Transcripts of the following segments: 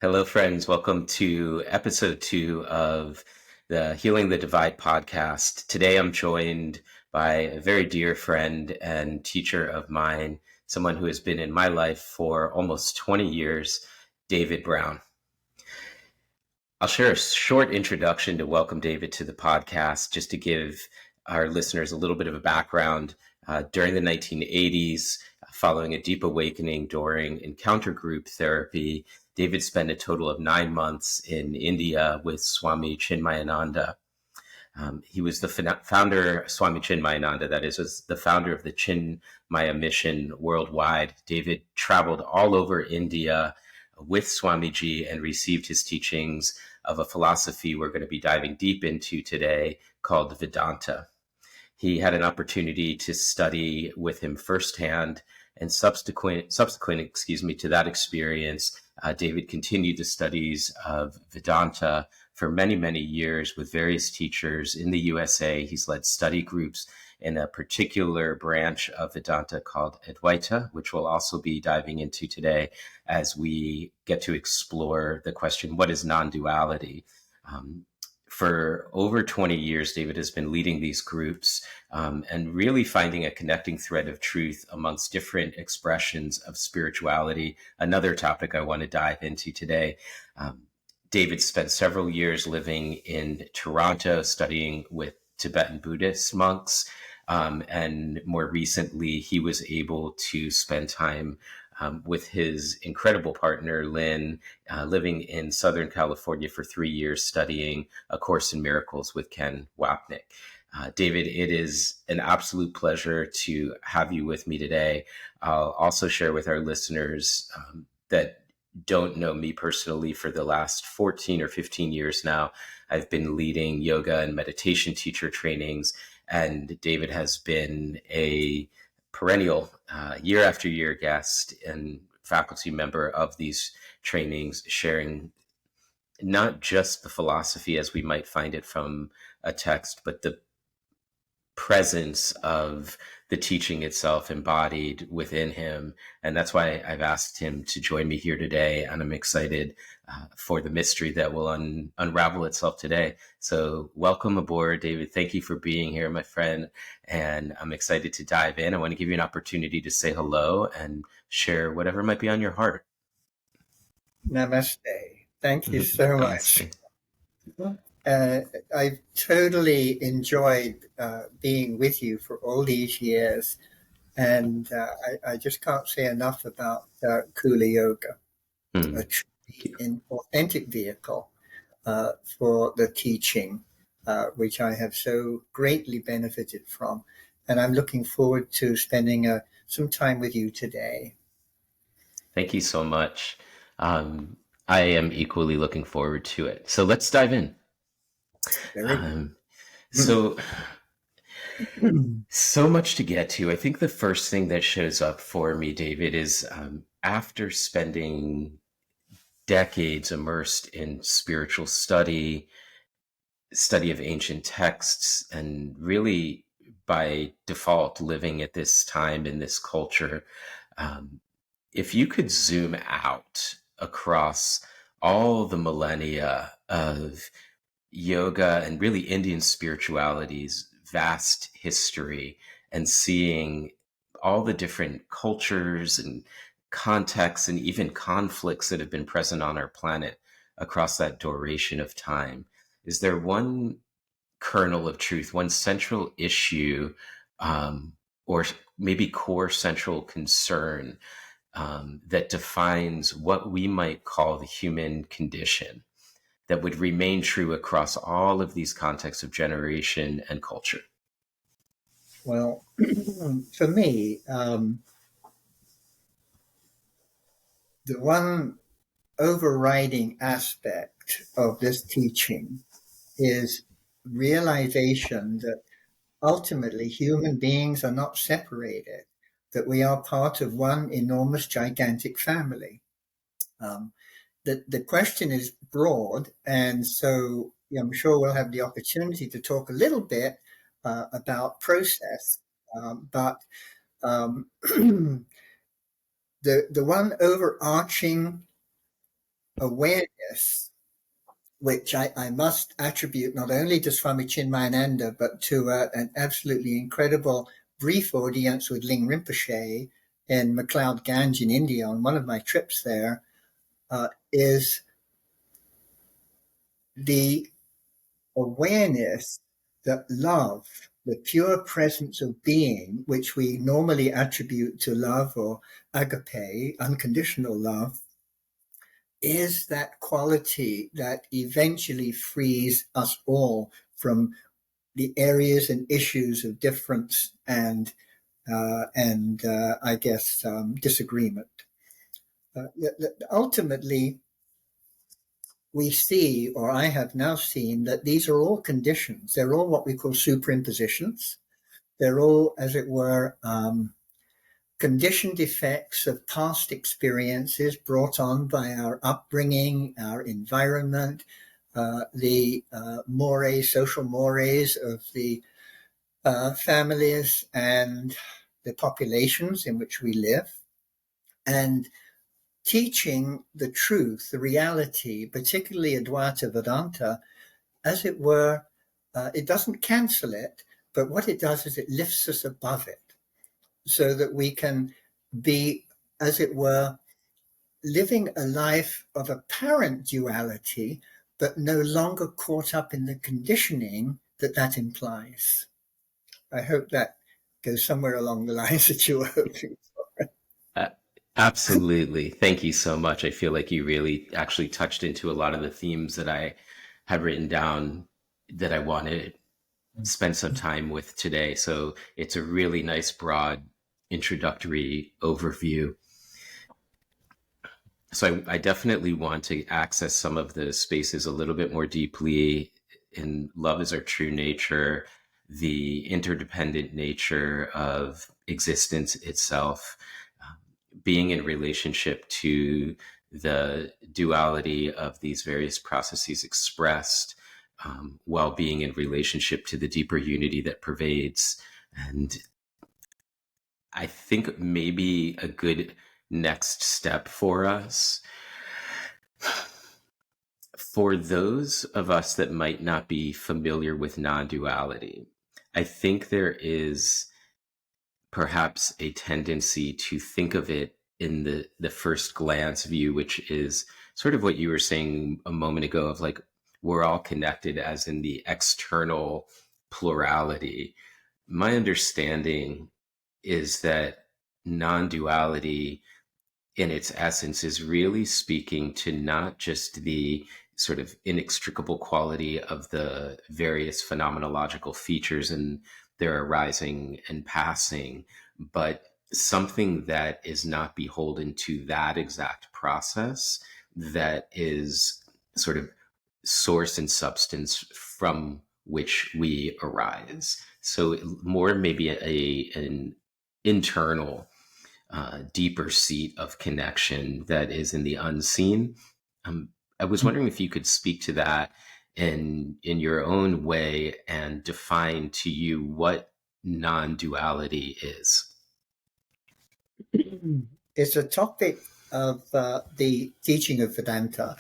Hello, friends. Welcome to episode 2 of the Healing the Divide podcast. Today, I'm joined by a very dear friend and teacher of mine, someone who has been in my life for almost 20 years, David Brown. I'll share a short introduction to welcome David to the podcast, just to give our listeners a little bit of a background. During the 1980s, following a deep awakening during encounter group therapy, David spent a total of 9 months in India with Swami Chinmayananda. He was the founder, Swami Chinmayananda, that is, was the founder of the Chinmaya mission worldwide. David traveled all over India with Swamiji and received his teachings of a philosophy we're going to be diving deep into today called Vedanta. He had an opportunity to study with him firsthand, and subsequent to that experience, David continued the studies of Vedanta for many, many years with various teachers in the USA. He's led study groups in a particular branch of Vedanta called Advaita, which we'll also be diving into today as we get to explore the question, what is non-duality? For over 20 years, David has been leading these groups and really finding a connecting thread of truth amongst different expressions of spirituality, another topic I want to dive into today. David spent several years living in Toronto, studying with Tibetan Buddhist monks, and more recently, he was able to spend time with his incredible partner, Lynn, living in Southern California for 3 years, studying A Course in Miracles with Ken Wapnick. David, it is an absolute pleasure to have you with me today. I'll also share with our listeners that don't know me personally, for the last 14 or 15 years now, I've been leading yoga and meditation teacher trainings, and David has been a perennial year after year guest and faculty member of these trainings, sharing not just the philosophy as we might find it from a text, but the presence of the teaching itself embodied within him. And that's why I've asked him to join me here today. And I'm excited for the mystery that will unravel itself today. So welcome aboard, David. Thank you for being here, my friend. And I'm excited to dive in. I want to give you an opportunity to say hello and share whatever might be on your heart. Namaste. Thank you so much. I've totally enjoyed being with you for all these years, and I just can't say enough about Kula Yoga, a truly authentic vehicle for the teaching, which I have so greatly benefited from, and I'm looking forward to spending some time with you today. Thank you so much. I am equally looking forward to it. So let's dive in. So much to get to. I think the first thing that shows up for me, David, is after spending decades immersed in spiritual study of ancient texts, and really by default living at this time in this culture, if you could zoom out across all the millennia of yoga and really Indian spirituality's vast history, and seeing all the different cultures and contexts and even conflicts that have been present on our planet across that duration of time, is there one kernel of truth, one central issue, or maybe core central concern that defines what we might call the human condition, that would remain true across all of these contexts of generation and culture? Well, for me, the one overriding aspect of this teaching is realization that ultimately human beings are not separated, that we are part of one enormous, gigantic family. The question is broad, and so I'm sure we'll have the opportunity to talk a little bit about process, but the one overarching awareness, which I must attribute not only to Swami Chinmayananda, but to an absolutely incredible brief audience with Ling Rinpoche in McLeod Ganj in India on one of my trips there, is the awareness that love, the pure presence of being, which we normally attribute to love or agape, unconditional love, is that quality that eventually frees us all from the areas and issues of difference and I guess disagreement. Ultimately, we see, or I have now seen, that these are all conditions. They're all what we call superimpositions. They're all, as it were, conditioned effects of past experiences brought on by our upbringing, our environment, the social mores of the families and the populations in which we live. And teaching the truth, the reality, particularly Advaita Vedanta, as it were, it doesn't cancel it, but what it does is it lifts us above it so that we can be, as it were, living a life of apparent duality, but no longer caught up in the conditioning that implies. I hope that goes somewhere along the lines that you were hoping for. Uh, Absolutely. Thank you so much. I feel like you really actually touched into a lot of the themes that I had written down that I want to spend some time with today. So it's a really nice, broad introductory overview. So I definitely want to access some of the spaces a little bit more deeply in love is our true nature, the interdependent nature of existence itself, being in relationship to the duality of these various processes expressed, while being in relationship to the deeper unity that pervades. And I think maybe a good next step for us, for those of us that might not be familiar with non-duality, I think there is perhaps a tendency to think of it in the first glance view, which is sort of what you were saying a moment ago of like, we're all connected as in the external plurality. My understanding is that non-duality in its essence is really speaking to not just the sort of inextricable quality of the various phenomenological features and their arising and passing, but something that is not beholden to that exact process, that is sort of source and substance from which we arise. So more maybe an internal deeper seat of connection that is in the unseen. I was wondering if you could speak to that in your own way and define to you what non-duality is. It's a topic of the teaching of Vedanta,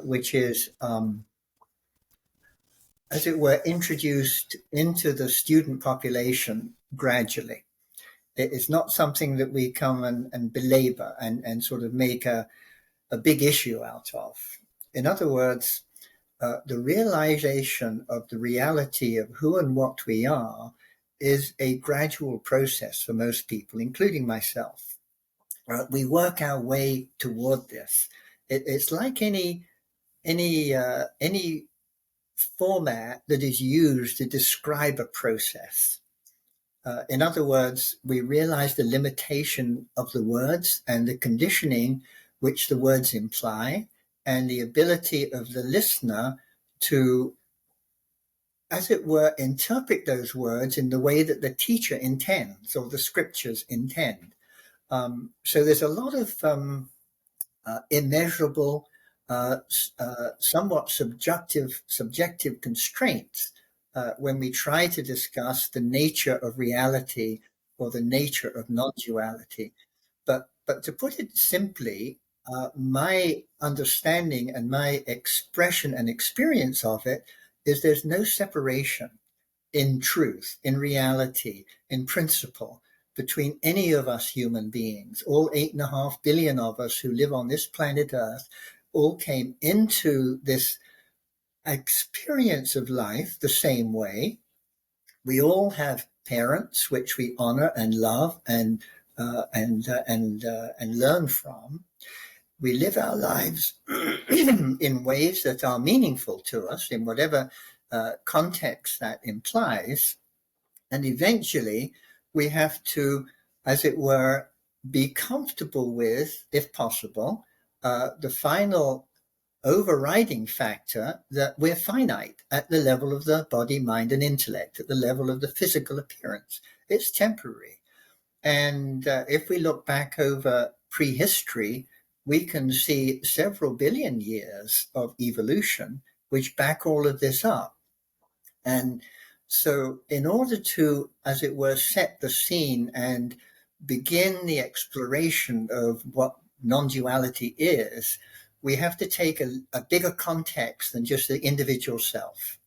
which is, as it were, introduced into the student population gradually. It's not something that we come and belabor and sort of make a big issue out of. In other words, the realization of the reality of who and what we are is a gradual process for most people, including myself. We work our way toward this. It's like any format that is used to describe a process. In other words, we realize the limitation of the words and the conditioning which the words imply, and the ability of the listener to, as it were, interpret those words in the way that the teacher intends or the scriptures intend. So there's a lot of immeasurable, somewhat subjective constraints when we try to discuss the nature of reality or the nature of non-duality. But to put it simply, my understanding and my expression and experience of it is there's no separation in truth, in reality, in principle, between any of us human beings. All 8.5 billion of us who live on this planet Earth all came into this experience of life the same way. We all have parents which we honor and love and learn from. We live our lives in ways that are meaningful to us in whatever context that implies. And eventually we have to, as it were, be comfortable with, if possible, the final overriding factor that we're finite at the level of the body, mind, and intellect, at the level of the physical appearance. It's temporary. And if we look back over prehistory, we can see several billion years of evolution which back all of this up. And so in order to, as it were, set the scene and begin the exploration of what non-duality is, we have to take a bigger context than just the individual self.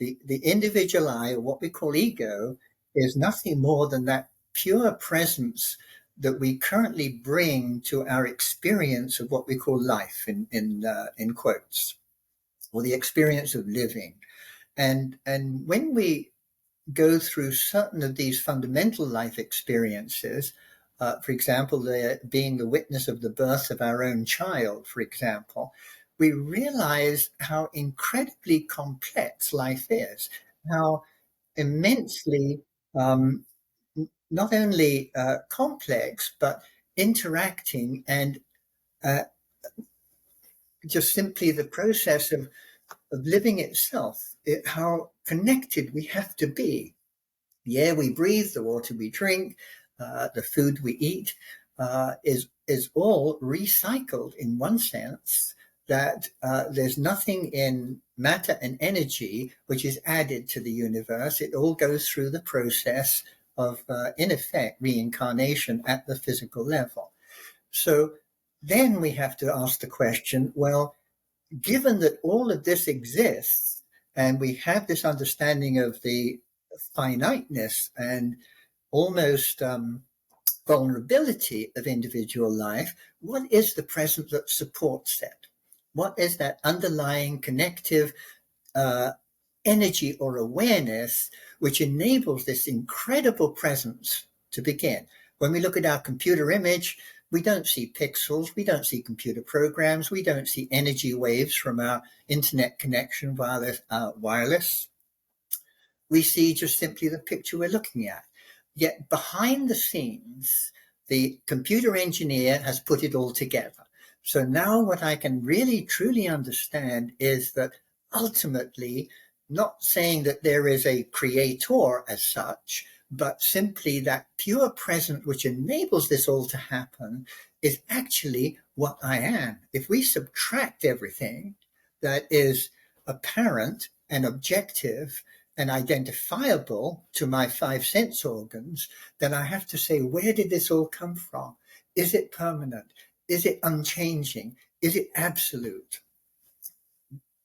The individual I, or what we call ego, is nothing more than that pure presence that we currently bring to our experience of what we call life, in quotes, or the experience of living. And when we go through certain of these fundamental life experiences, for example, being the witness of the birth of our own child, for example, we realize how incredibly complex life is, how immensely not only complex, but interacting and just simply the process of living itself, how connected we have to be. The air we breathe, the water we drink, the food we eat is all recycled in one sense, that there's nothing in matter and energy which is added to the universe. It all goes through the process of, in effect, reincarnation at the physical level. So then we have to ask the question, well, given that all of this exists and we have this understanding of the finiteness and almost vulnerability of individual life, what is the presence that supports that? What is that underlying connective energy or awareness which enables this incredible presence to begin? When we look at our computer image, we don't see pixels, we don't see computer programs, we don't see energy waves from our internet connection via wireless. We see just simply the picture we're looking at. Yet behind the scenes, the computer engineer has put it all together. So now what I can really truly understand is that ultimately, not saying that there is a creator as such, but simply that pure presence which enables this all to happen is actually what I am. If we subtract everything that is apparent and objective and identifiable to my 5 sense organs, then I have to say, where did this all come from? Is it permanent? Is it unchanging? Is it absolute?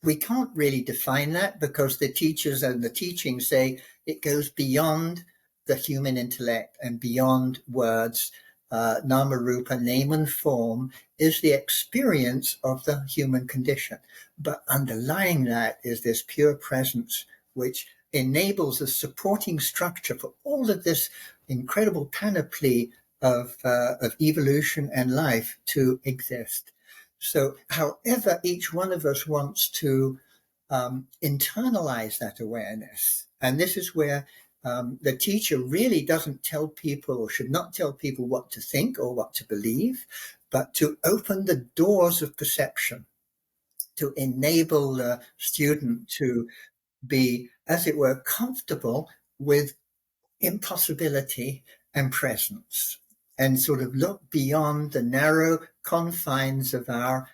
We can't really define that because the teachers and the teachings say it goes beyond the human intellect and beyond words. Nama Rupa, name and form, is the experience of the human condition. But underlying that is this pure presence which enables a supporting structure for all of this incredible panoply of evolution and life to exist. So however each one of us wants to internalize that awareness, and this is where the teacher really doesn't tell people or should not tell people what to think or what to believe, but to open the doors of perception, to enable the student to be, as it were, comfortable with impossibility and presence, and sort of look beyond the narrow confines of our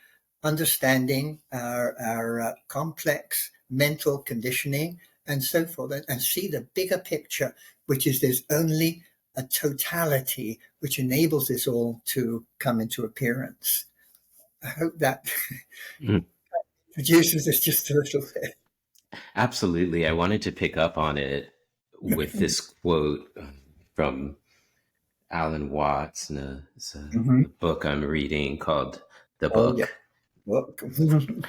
understanding, our complex mental conditioning, and so forth, and see the bigger picture, which is there's only a totality which enables this all to come into appearance. I hope that Mm. introduces us just a little bit. Absolutely. I wanted to pick up on it with this quote from Alan Watts in Mm-hmm. a book I'm reading called The Oh, yeah. Book. Look.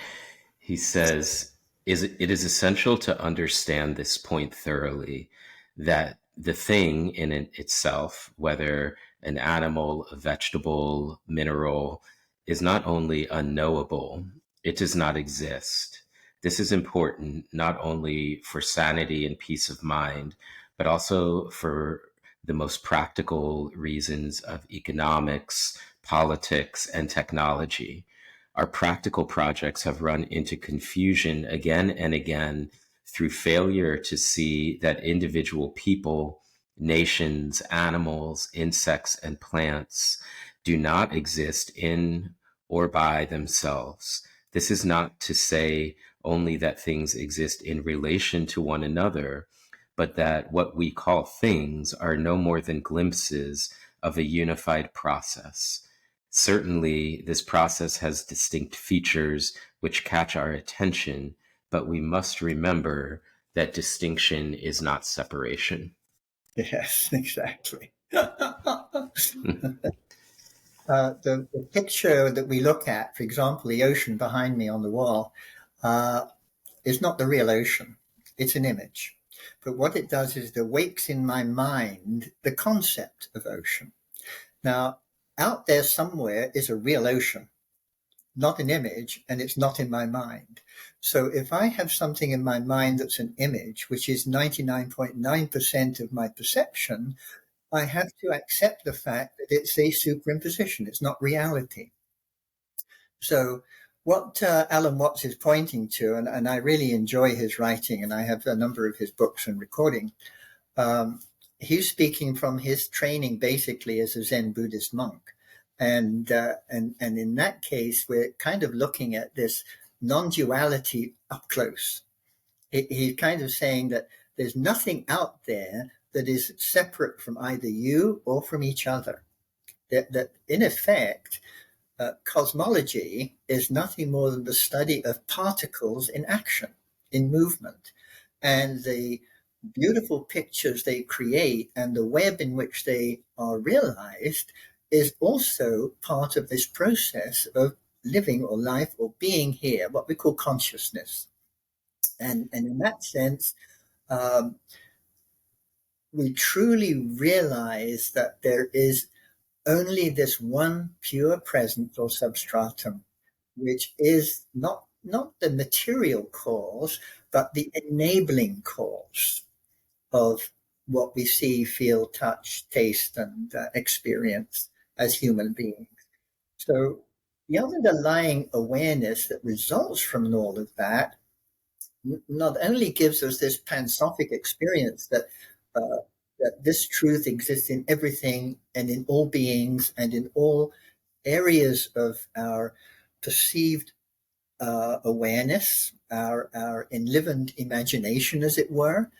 He says, it is essential to understand this point thoroughly, that the thing in itself, whether an animal, a vegetable, mineral, is not only unknowable, it does not exist. This is important not only for sanity and peace of mind, but also for the most practical reasons of economics, politics, and technology. Our practical projects have run into confusion again and again through failure to see that individual people, nations, animals, insects, and plants do not exist in or by themselves. This is not to say only that things exist in relation to one another, but that what we call things are no more than glimpses of a unified process. Certainly, this process has distinct features which catch our attention, but we must remember that distinction is not separation. Yes, exactly. The picture that we look at, for example, the ocean behind me on the wall, uh, is not the real ocean. It's an image. But what it does is it awakes in my mind the concept of ocean. Now, out there somewhere is a real ocean, not an image, and it's not in my mind. So if I have something in my mind that's an image, which is 99.9% of my perception, I have to accept the fact that it's a superimposition. It's not reality. So what Alan Watts is pointing to, and I really enjoy his writing, and I have a number of his books and recording, he's speaking from his training basically as a Zen Buddhist monk. And in that case, we're kind of looking at this non-duality up close. He's kind of saying that there's nothing out there that is separate from either you or from each other. That in effect, cosmology is nothing more than the study of particles in action, in movement. And the beautiful pictures they create and the web in which they are realized is also part of this process of living or life or being here, what we call consciousness. And in that sense, um, we truly realize that there is only this one pure presence or substratum, which is not the material cause, but the enabling cause of what we see, feel, touch, taste, and experience as human beings. So the underlying awareness that results from all of that not only gives us this pansophic experience uh, that this truth exists in everything and in all beings and in all areas of our perceived awareness, our enlivened imagination, as it were,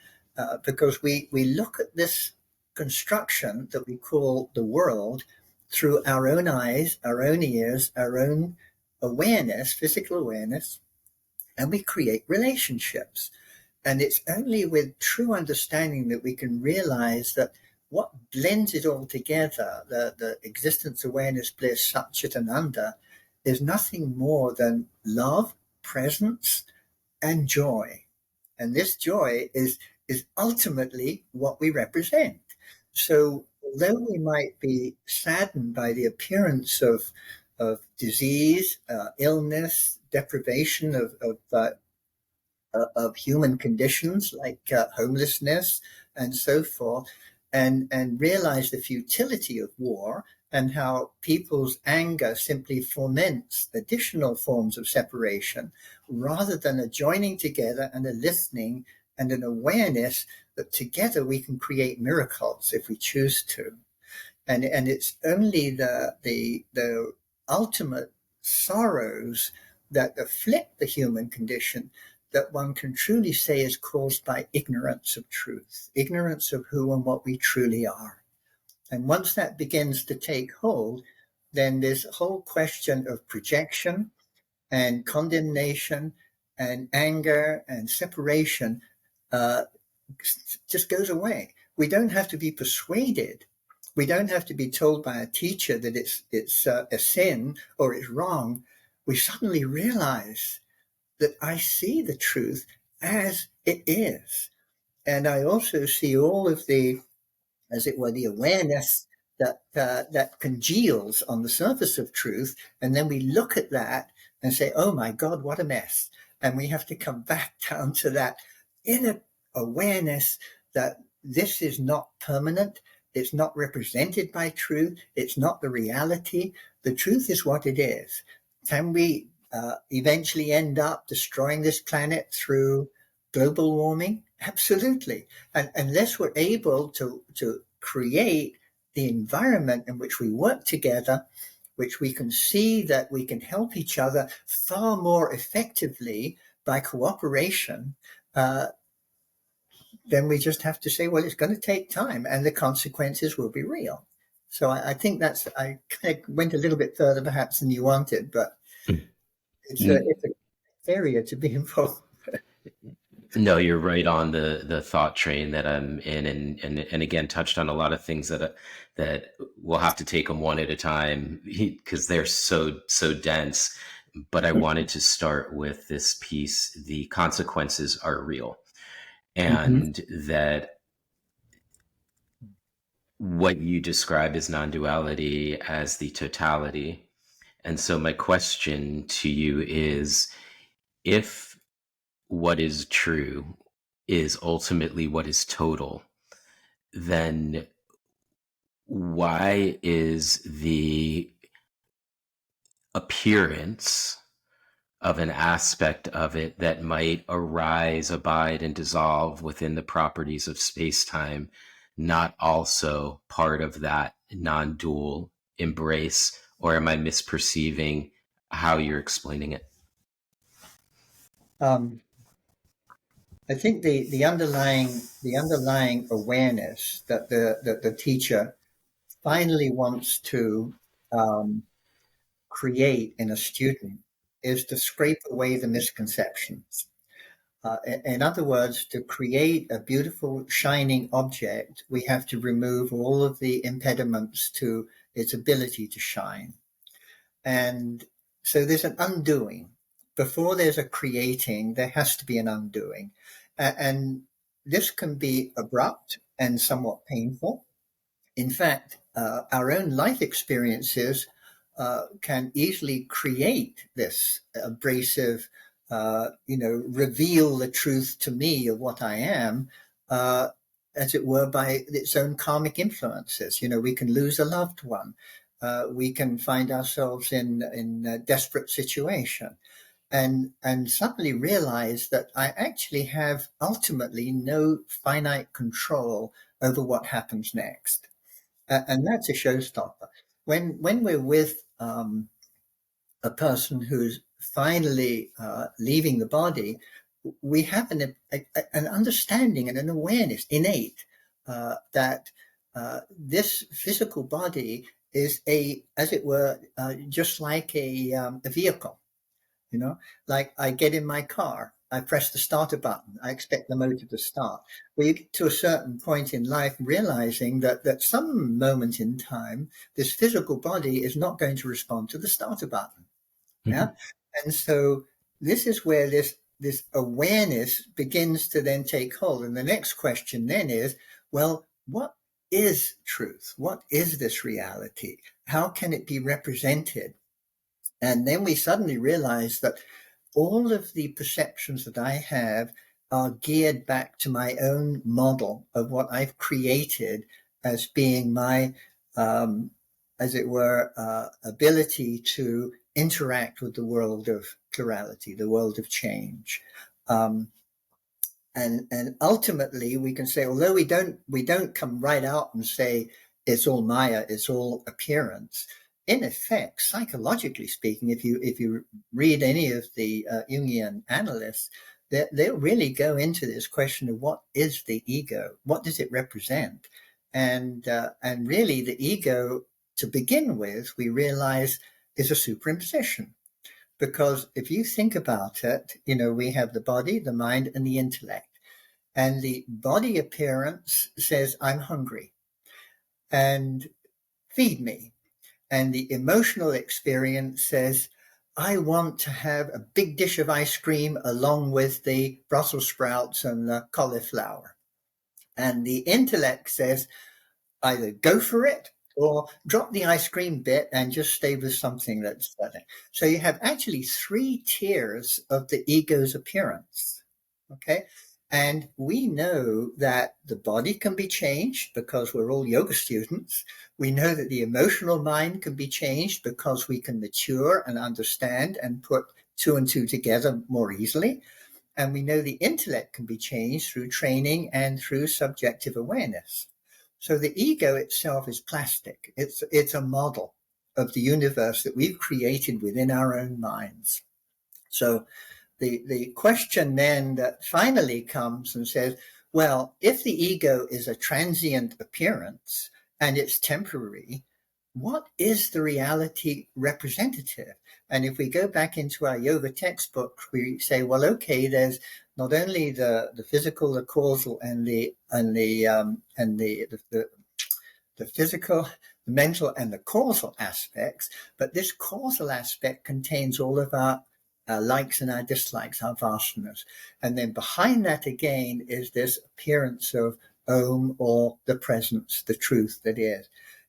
because we look at this construction that we call the world through our own eyes, our own ears, our own awareness, physical awareness, and we create relationships. And it's only with true understanding that we can realize that what blends it all together, the existence, awareness, bliss, Satchitananda, is nothing more than love, presence, and joy. And this joy is ultimately what we represent. So although we might be saddened by the appearance of disease, illness, deprivation of human conditions like homelessness and so forth, and realize the futility of war and how people's anger simply foments additional forms of separation rather than a joining together and a listening and an awareness that together we can create miracles if we choose to. And it's only the ultimate sorrows that afflict the human condition that one can truly say is caused by ignorance of truth, ignorance of who and what we truly are. And once that begins to take hold, then this whole question of projection and condemnation and anger and separation just goes away. We don't have to be persuaded. We don't have to be told by a teacher that it's a sin or it's wrong. We suddenly realize that I see the truth as it is. And I also see all of the, as it were, the awareness that congeals on the surface of truth. And then we look at that and say, oh my God, what a mess. And we have to come back down to that inner awareness that this is not permanent. It's not represented by truth. It's not the reality. The truth is what it is. Can we eventually end up destroying this planet through global warming? Absolutely. And unless we're able to create the environment in which we work together, which we can see that we can help each other far more effectively by cooperation, then we just have to say, well, it's going to take time and the consequences will be real. So I think I kind of went a little bit further perhaps than you wanted, but it's an area to be involved. No, you're right on the thought train that I'm in, and again touched on a lot of things that we'll have to take them one at a time because they're so dense. But I wanted to start with this piece: the consequences are real, and that what you describe as non-duality as the totality. And so my question to you is, if what is true is ultimately what is total, then why is the appearance of an aspect of it that might arise, abide, and dissolve within the properties of space-time not also part of that non-dual embrace? Or am I misperceiving how you're explaining it? I think the underlying awareness that the teacher finally wants to create in a student is to scrape away the misconceptions. In other words, to create a beautiful shining object, we have to remove all of the impediments to its ability to shine. And so there's an undoing. Before there's a creating, there has to be an undoing. And this can be abrupt and somewhat painful. In fact, our own life experiences can easily create this abrasive, reveal the truth to me of what I am, as it were, by its own karmic influences. We can lose a loved one. We can find ourselves in a desperate situation and suddenly realize that I actually have ultimately no finite control over what happens next. And that's a showstopper. When we're with a person who's finally leaving the body, we have an understanding and an awareness innate that this physical body is as it were, just like a vehicle. Like I get in my car, I press the starter button, I expect the motor to start. Well, you get to a certain point in life realizing that some moment in time, this physical body is not going to respond to the starter button. Yeah. And so this is where this awareness begins to then take hold. And the next question then is, well, what is truth? What is this reality? How can it be represented? And then we suddenly realize that all of the perceptions that I have are geared back to my own model of what I've created as being my, as it were, ability to interact with the world of plurality, the world of change. And ultimately we can say, although we don't come right out and say it's all Maya, it's all appearance. In effect, psychologically speaking, if you read any of the Jungian analysts, they'll really go into this question of what is the ego, what does it represent, and really the ego to begin with, we realize is a superimposition. Because if you think about it, we have the body, the mind, and the intellect. And the body appearance says, I'm hungry and feed me. And the emotional experience says, I want to have a big dish of ice cream along with the Brussels sprouts and the cauliflower. And the intellect says, either go for it or drop the ice cream bit and just stay with something that's better. So you have actually 3 tiers of the ego's appearance. Okay. And we know that the body can be changed because we're all yoga students. We know that the emotional mind can be changed because we can mature and understand and put 2 and 2 together more easily. And we know the intellect can be changed through training and through subjective awareness. So the ego itself is plastic. It's a model of the universe that we've created within our own minds. So the question then that finally comes and says, well, if the ego is a transient appearance and it's temporary, what is the reality representative? And if we go back into our yoga textbook, we say, well, okay, there's not only the physical, the causal, and the physical, the mental, and the causal aspects, but this causal aspect contains all of our likes and our dislikes, our vasanas. And then behind that again is this appearance of Om, or the presence, the truth that is.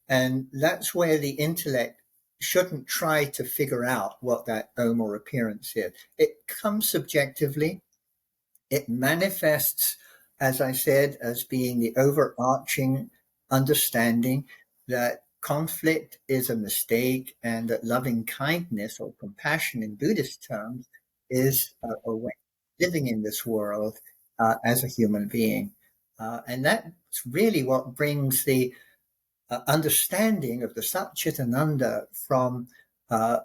And that's where the intellect shouldn't try to figure out what that Om or appearance is. It comes subjectively. It manifests, as I said, as being the overarching understanding that conflict is a mistake and that loving kindness or compassion in Buddhist terms is a way of living in this world as a human being. And that's really what brings the understanding of the Satchitananda from the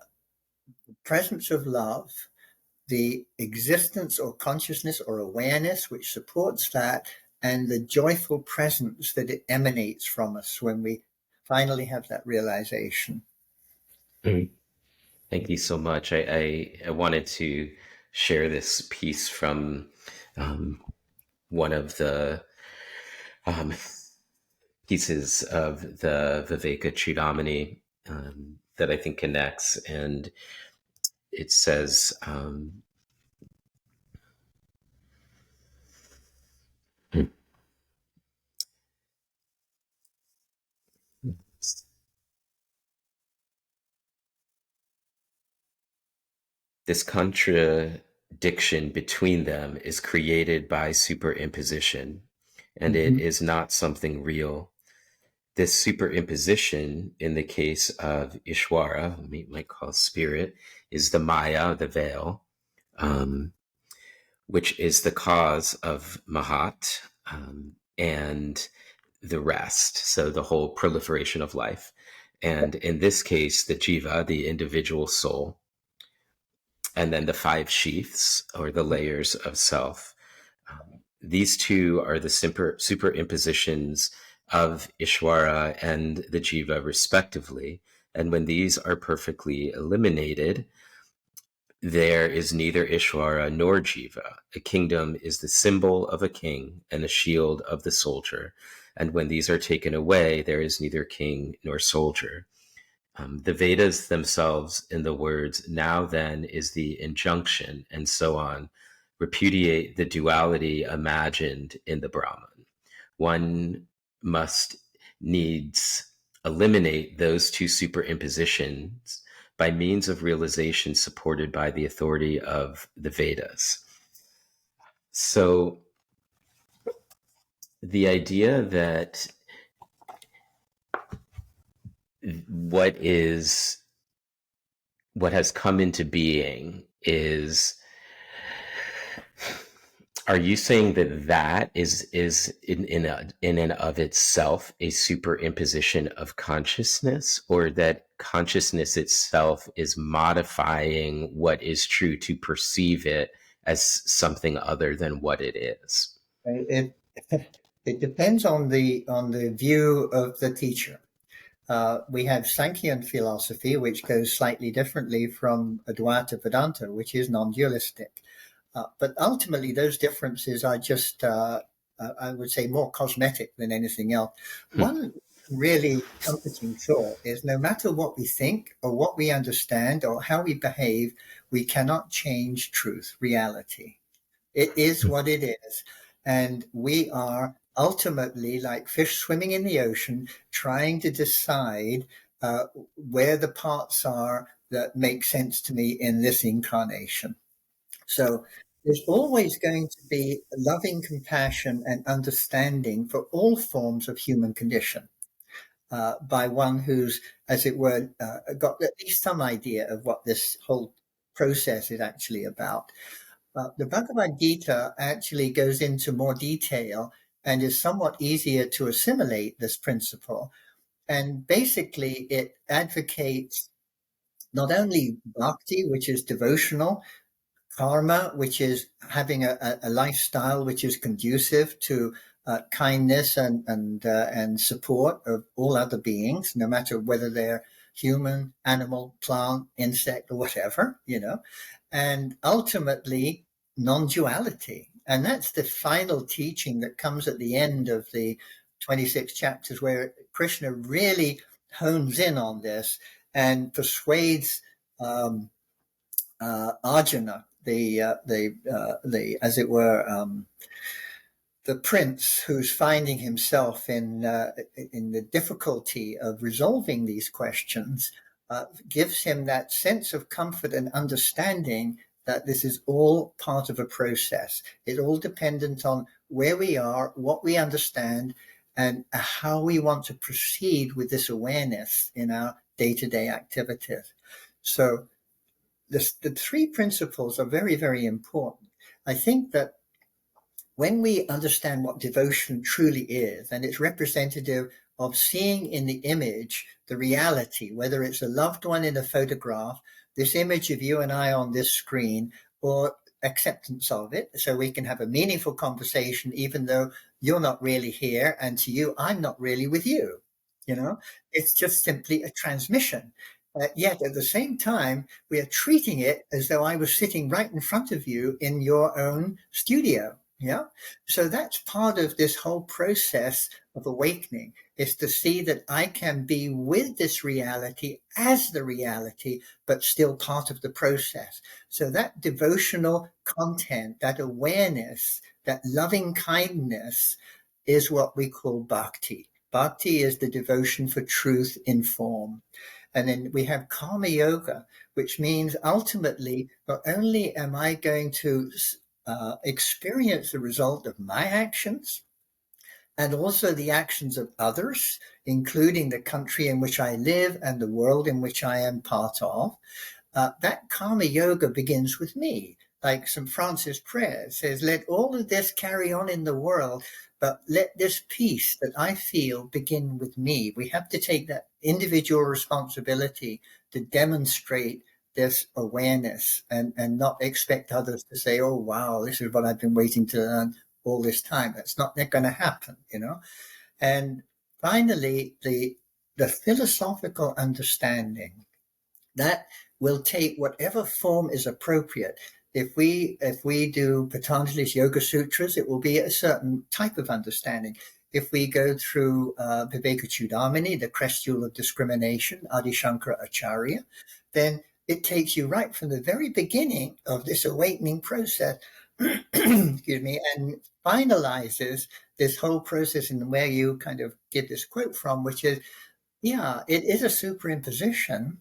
presence of love, the existence or consciousness or awareness which supports that, and the joyful presence that it emanates from us when we finally have that realization. Thank you so much. I wanted to share this piece from one of the pieces of the Viveka Chudamani that I think connects. And it says, this contradiction between them is created by superimposition, and it is not something real. This superimposition, in the case of Ishwara, we might call spirit, is the Maya, the veil, which is the cause of Mahat and the rest, so the whole proliferation of life. And in this case, the Jiva, the individual soul, and then the 5 sheaths, or the layers of self. These 2 are the superimpositions of Ishwara and the Jiva, respectively. And when these are perfectly eliminated, there is neither Ishwara nor Jiva. A kingdom is the symbol of a king and a shield of the soldier. And when these are taken away, there is neither king nor soldier. The Vedas themselves, in the words, now then is the injunction, and so on, repudiate the duality imagined in the Brahman. One must needs eliminate those 2 superimpositions by means of realization supported by the authority of the Vedas. So the idea that what has come into being is, are you saying that is in and of itself a superimposition of consciousness, or that consciousness itself is modifying what is true to perceive it as something other than what it is? It depends on the view of the teacher. We have Sankhyan philosophy, which goes slightly differently from Advaita Vedanta, which is non-dualistic. But ultimately, those differences are just, I would say, more cosmetic than anything else. One really comforting thought is no matter what we think or what we understand or how we behave, we cannot change truth, reality. It is what it is. And we are ultimately like fish swimming in the ocean, trying to decide where the parts are that make sense to me in this incarnation. So there's always going to be loving compassion and understanding for all forms of human condition by one who's, as it were, got at least some idea of what this whole process is actually about. The Bhagavad Gita actually goes into more detail and is somewhat easier to assimilate this principle. And basically, it advocates not only bhakti, which is devotional, karma, which is having a lifestyle which is conducive to kindness and support of all other beings, no matter whether they're human, animal, plant, insect, or whatever, and ultimately non-duality. And that's the final teaching that comes at the end of the 26 chapters, where Krishna really hones in on this and persuades Arjuna, the as it were, the prince who's finding himself in the difficulty of resolving these questions, gives him that sense of comfort and understanding that this is all part of a process. It's all dependent on where we are, what we understand, and how we want to proceed with this awareness in our day-to-day activities. So the three principles are very, very important. I think that when we understand what devotion truly is, and it's representative of seeing in the image the reality, whether it's a loved one in a photograph, this image of you and I on this screen, or acceptance of it, so we can have a meaningful conversation, even though you're not really here, and to you, I'm not really with you. It's just simply a transmission. Yet at the same time, we are treating it as though I was sitting right in front of you in your own studio. Yeah. So that's part of this whole process of awakening, is to see that I can be with this reality as the reality, but still part of the process. So that devotional content, that awareness, that loving kindness is what we call bhakti. Bhakti is the devotion for truth in form. And then we have karma yoga, which means ultimately, not only am I going to experience the result of my actions and also the actions of others, including the country in which I live and the world in which I am part of, that karma yoga begins with me. Like St. Francis' prayer says, let all of this carry on in the world, but let this peace that I feel begin with me. We have to take that individual responsibility to demonstrate this awareness and not expect others to say, oh, wow, this is what I've been waiting to learn all this time. That's not going to happen, And finally, the philosophical understanding that will take whatever form is appropriate. If we do Patanjali's Yoga Sutras, it will be a certain type of understanding. If we go through Vivekachudamani, the Crescule of Discrimination, Adi Shankara Acharya, then it takes you right from the very beginning of this awakening process, excuse me, and finalizes this whole process in where you kind of get this quote from, which is, yeah, it is a superimposition.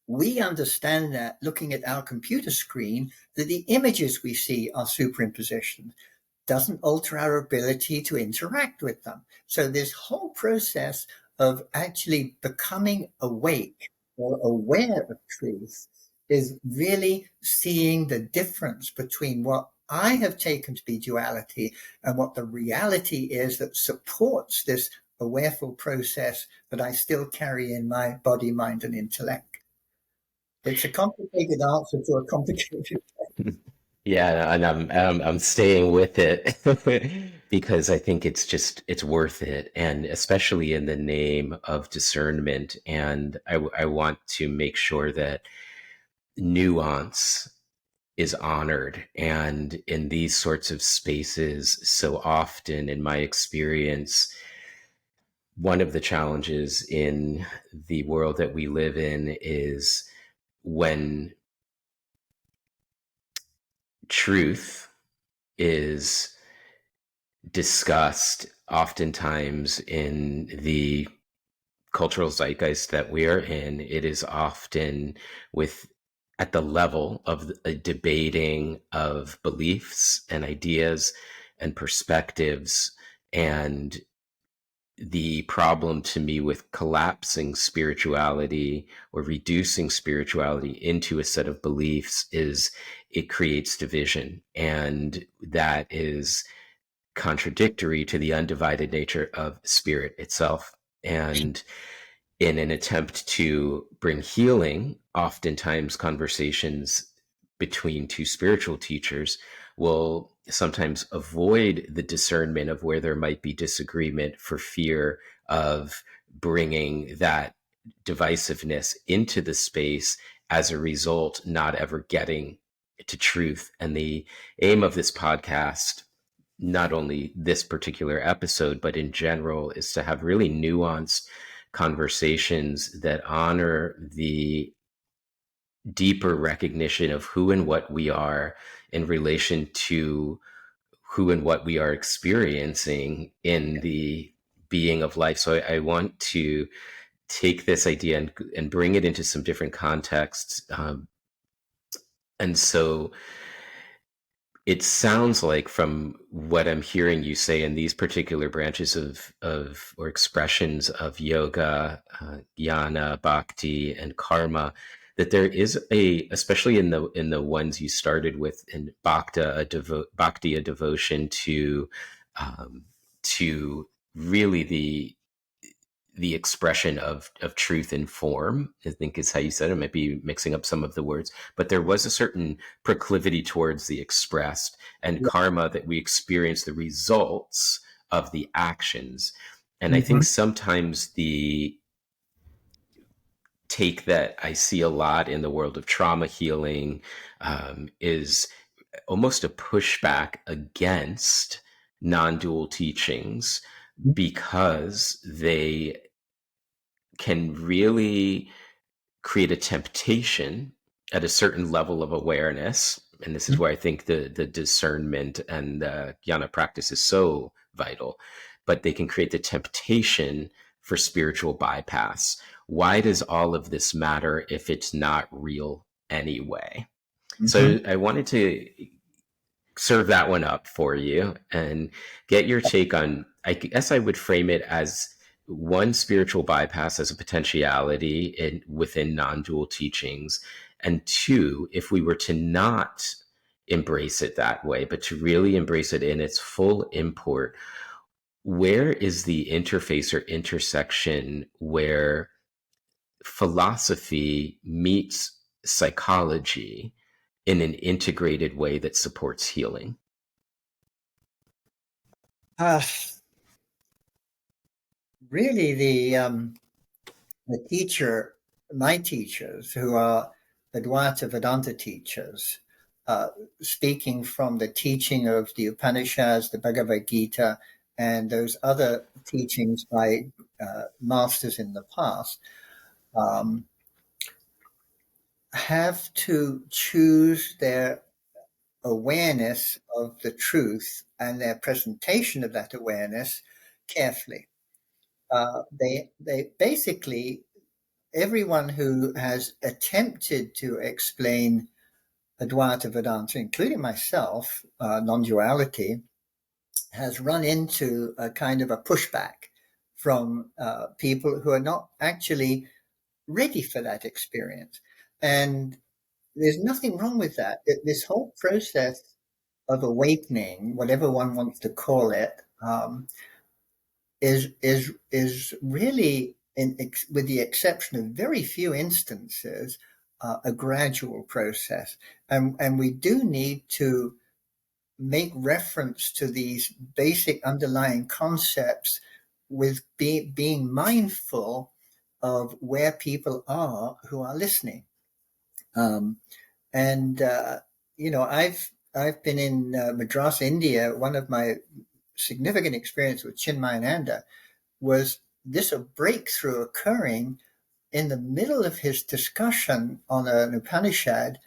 We understand that looking at our computer screen, that the images we see are superimpositions. Doesn't alter our ability to interact with them. So this whole process of actually becoming awake or aware of truth is really seeing the difference between what I have taken to be duality and what the reality is that supports this awareful process that I still carry in my body, mind, and intellect. It's a complicated answer to a complicated. Yeah, and I'm staying with it. because I think it's worth it, and especially in the name of discernment. And I want to make sure that nuance is honored. And in these sorts of spaces, so often in my experience, one of the challenges in the world that we live in is when truth is discussed oftentimes in the cultural zeitgeist that we are in, it is often with at the level of a debating of beliefs and ideas and perspectives. And the problem to me with collapsing spirituality or reducing spirituality into a set of beliefs is it creates division. And that is contradictory to the undivided nature of spirit itself. And in an attempt to bring healing, oftentimes conversations between two spiritual teachers will sometimes avoid the discernment of where there might be disagreement for fear of bringing that divisiveness into the space, as a result not ever getting to truth. And the aim of this podcast, not only this particular episode, but in general, is to have really nuanced conversations that honor the deeper recognition of who and what we are in relation to who and what we are experiencing in the being of life. So I want to take this idea and bring it into some different contexts. And so it sounds like, from what I'm hearing you say in these particular branches of or expressions of yoga, jnana, bhakti, and karma, that there is especially in the ones you started with, in bhakti, a devotion um, to really the expression of truth in form, I think is how you said it. I might be mixing up some of the words, but there was a certain proclivity towards the expressed, and Yeah. karma, that we experience the results of the actions. And I think Mhm. sometimes the take that I see a lot in the world of trauma healing is almost a pushback against non-dual teachings, because they can really create a temptation at a certain level of awareness. And this is where I think the discernment and the jnana practice is so vital. But they can create the temptation for spiritual bypass. Why does all of this matter if it's not real anyway? So Mhm. I wanted to serve that one up for you and get your take on, I guess I would frame it as, one, spiritual bypass as a potentiality within non-dual teachings, and two, if we were to not embrace it that way, but to really embrace it in its full import, where is the interface or intersection where philosophy meets psychology in an integrated way that supports healing? Uh, Really, the teacher, my teachers, who are Advaita Vedanta teachers, uh, speaking from the teaching of the Upanishads, the Bhagavad Gita, and those other teachings by masters in the past, um, have to choose their awareness of the truth and their presentation of that awareness carefully. They basically, everyone who has attempted to explain Advaita Vedanta, including myself, non-duality, has run into a kind of a pushback from people who are not actually ready for that experience. And there's nothing wrong with that. This whole process of awakening, whatever one wants to call it, is really, with the exception of very few instances, a gradual process, and we do need to make reference to these basic underlying concepts with being mindful of where people are who are listening. And I've been in Madras, India. One of my significant experience with Chinmayananda was this a breakthrough occurring in the middle of his discussion on an Upanishad.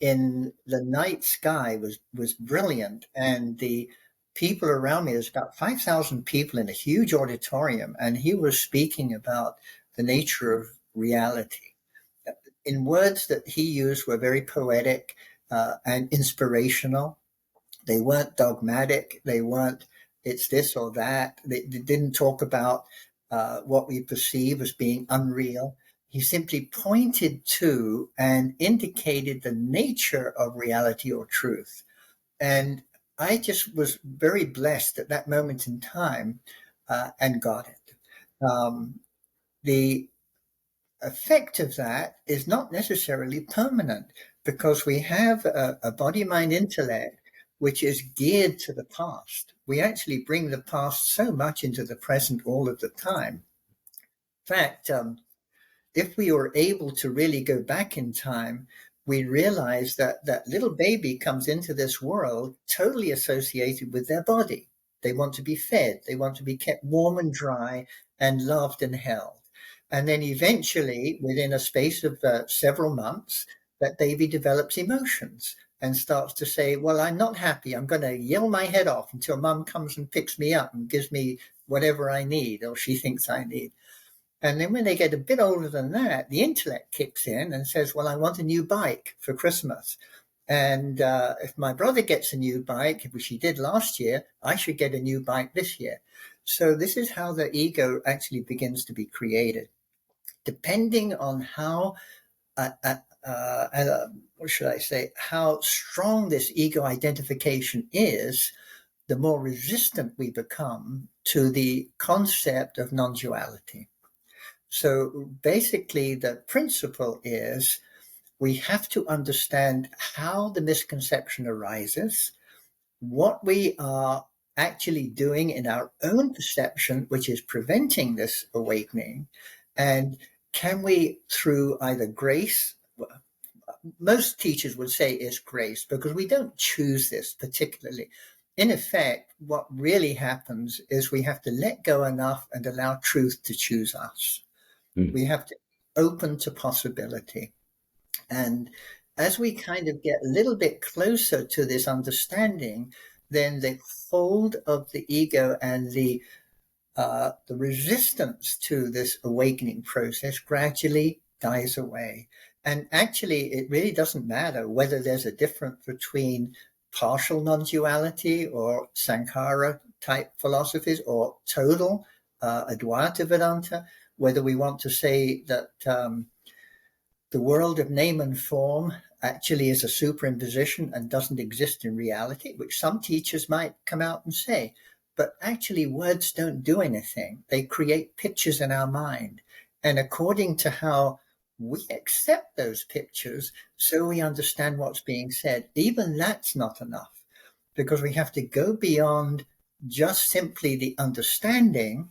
In the night sky was brilliant, and the people around me, there's about 5,000 people in a huge auditorium, and he was speaking about the nature of reality in words that he used were very poetic and inspirational. They weren't dogmatic. They weren't, it's this or that. They didn't talk about what we perceive as being unreal. He simply pointed to and indicated the nature of reality or truth. And I just was very blessed at that moment in time and got it. The effect of that is not necessarily permanent because we have a body, mind, intellect which is geared to the past. We actually bring the past so much into the present all of the time. In fact, if we were able to really go back in time, we realize that that little baby comes into this world totally associated with their body. They want to be fed. They want to be kept warm and dry and loved and held. And then eventually, within a space of several months, that baby develops emotions and starts to say, well, I'm not happy. I'm going to yell my head off until mum comes and picks me up and gives me whatever I need or she thinks I need. And then when they get a bit older than that, the intellect kicks in and says, well, I want a new bike for Christmas. And if my brother gets a new bike, which he did last year, I should get a new bike this year. So this is how the ego actually begins to be created. Depending on how, what should I say, how strong this ego identification is, the more resistant we become to the concept of non-duality. So basically, the principle is we have to understand how the misconception arises, what we are actually doing in our own perception, which is preventing this awakening, and can we, through either grace, most teachers would say is grace, because we don't choose this particularly. In effect, what really happens is we have to let go enough and allow truth to choose us. We have to open to possibility. And as we kind of get a little bit closer to this understanding, then the hold of the ego and the resistance to this awakening process gradually dies away. And actually, it really doesn't matter whether there's a difference between partial non-duality or Sankhara type philosophies or total Advaita Vedanta, whether we want to say that the world of name and form actually is a superimposition and doesn't exist in reality, which some teachers might come out and say. But actually, words don't do anything. They create pictures in our mind. And according to how we accept those pictures, so we understand what's being said. Even that's not enough, because we have to go beyond just simply the understanding.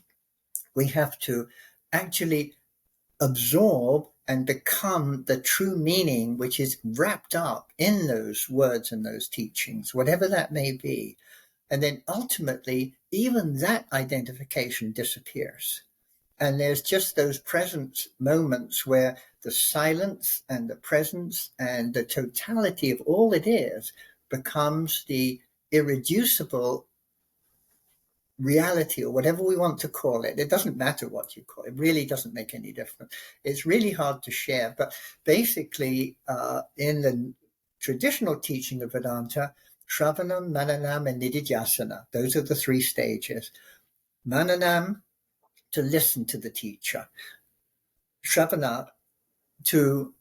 We have to actually absorb and become the true meaning which is wrapped up in those words and those teachings, whatever that may be. And then ultimately, even that identification disappears. And there's just those present moments where the silence and the presence and the totality of all it is becomes the irreducible reality, or whatever we want to call it. It doesn't matter what you call it. It really doesn't make any difference. It's really hard to share. But basically, in the traditional teaching of Vedanta, Shravanam, Mananam, and Nididhyasana, those are the three stages. Mananam, to listen to the teacher. Shravana, to,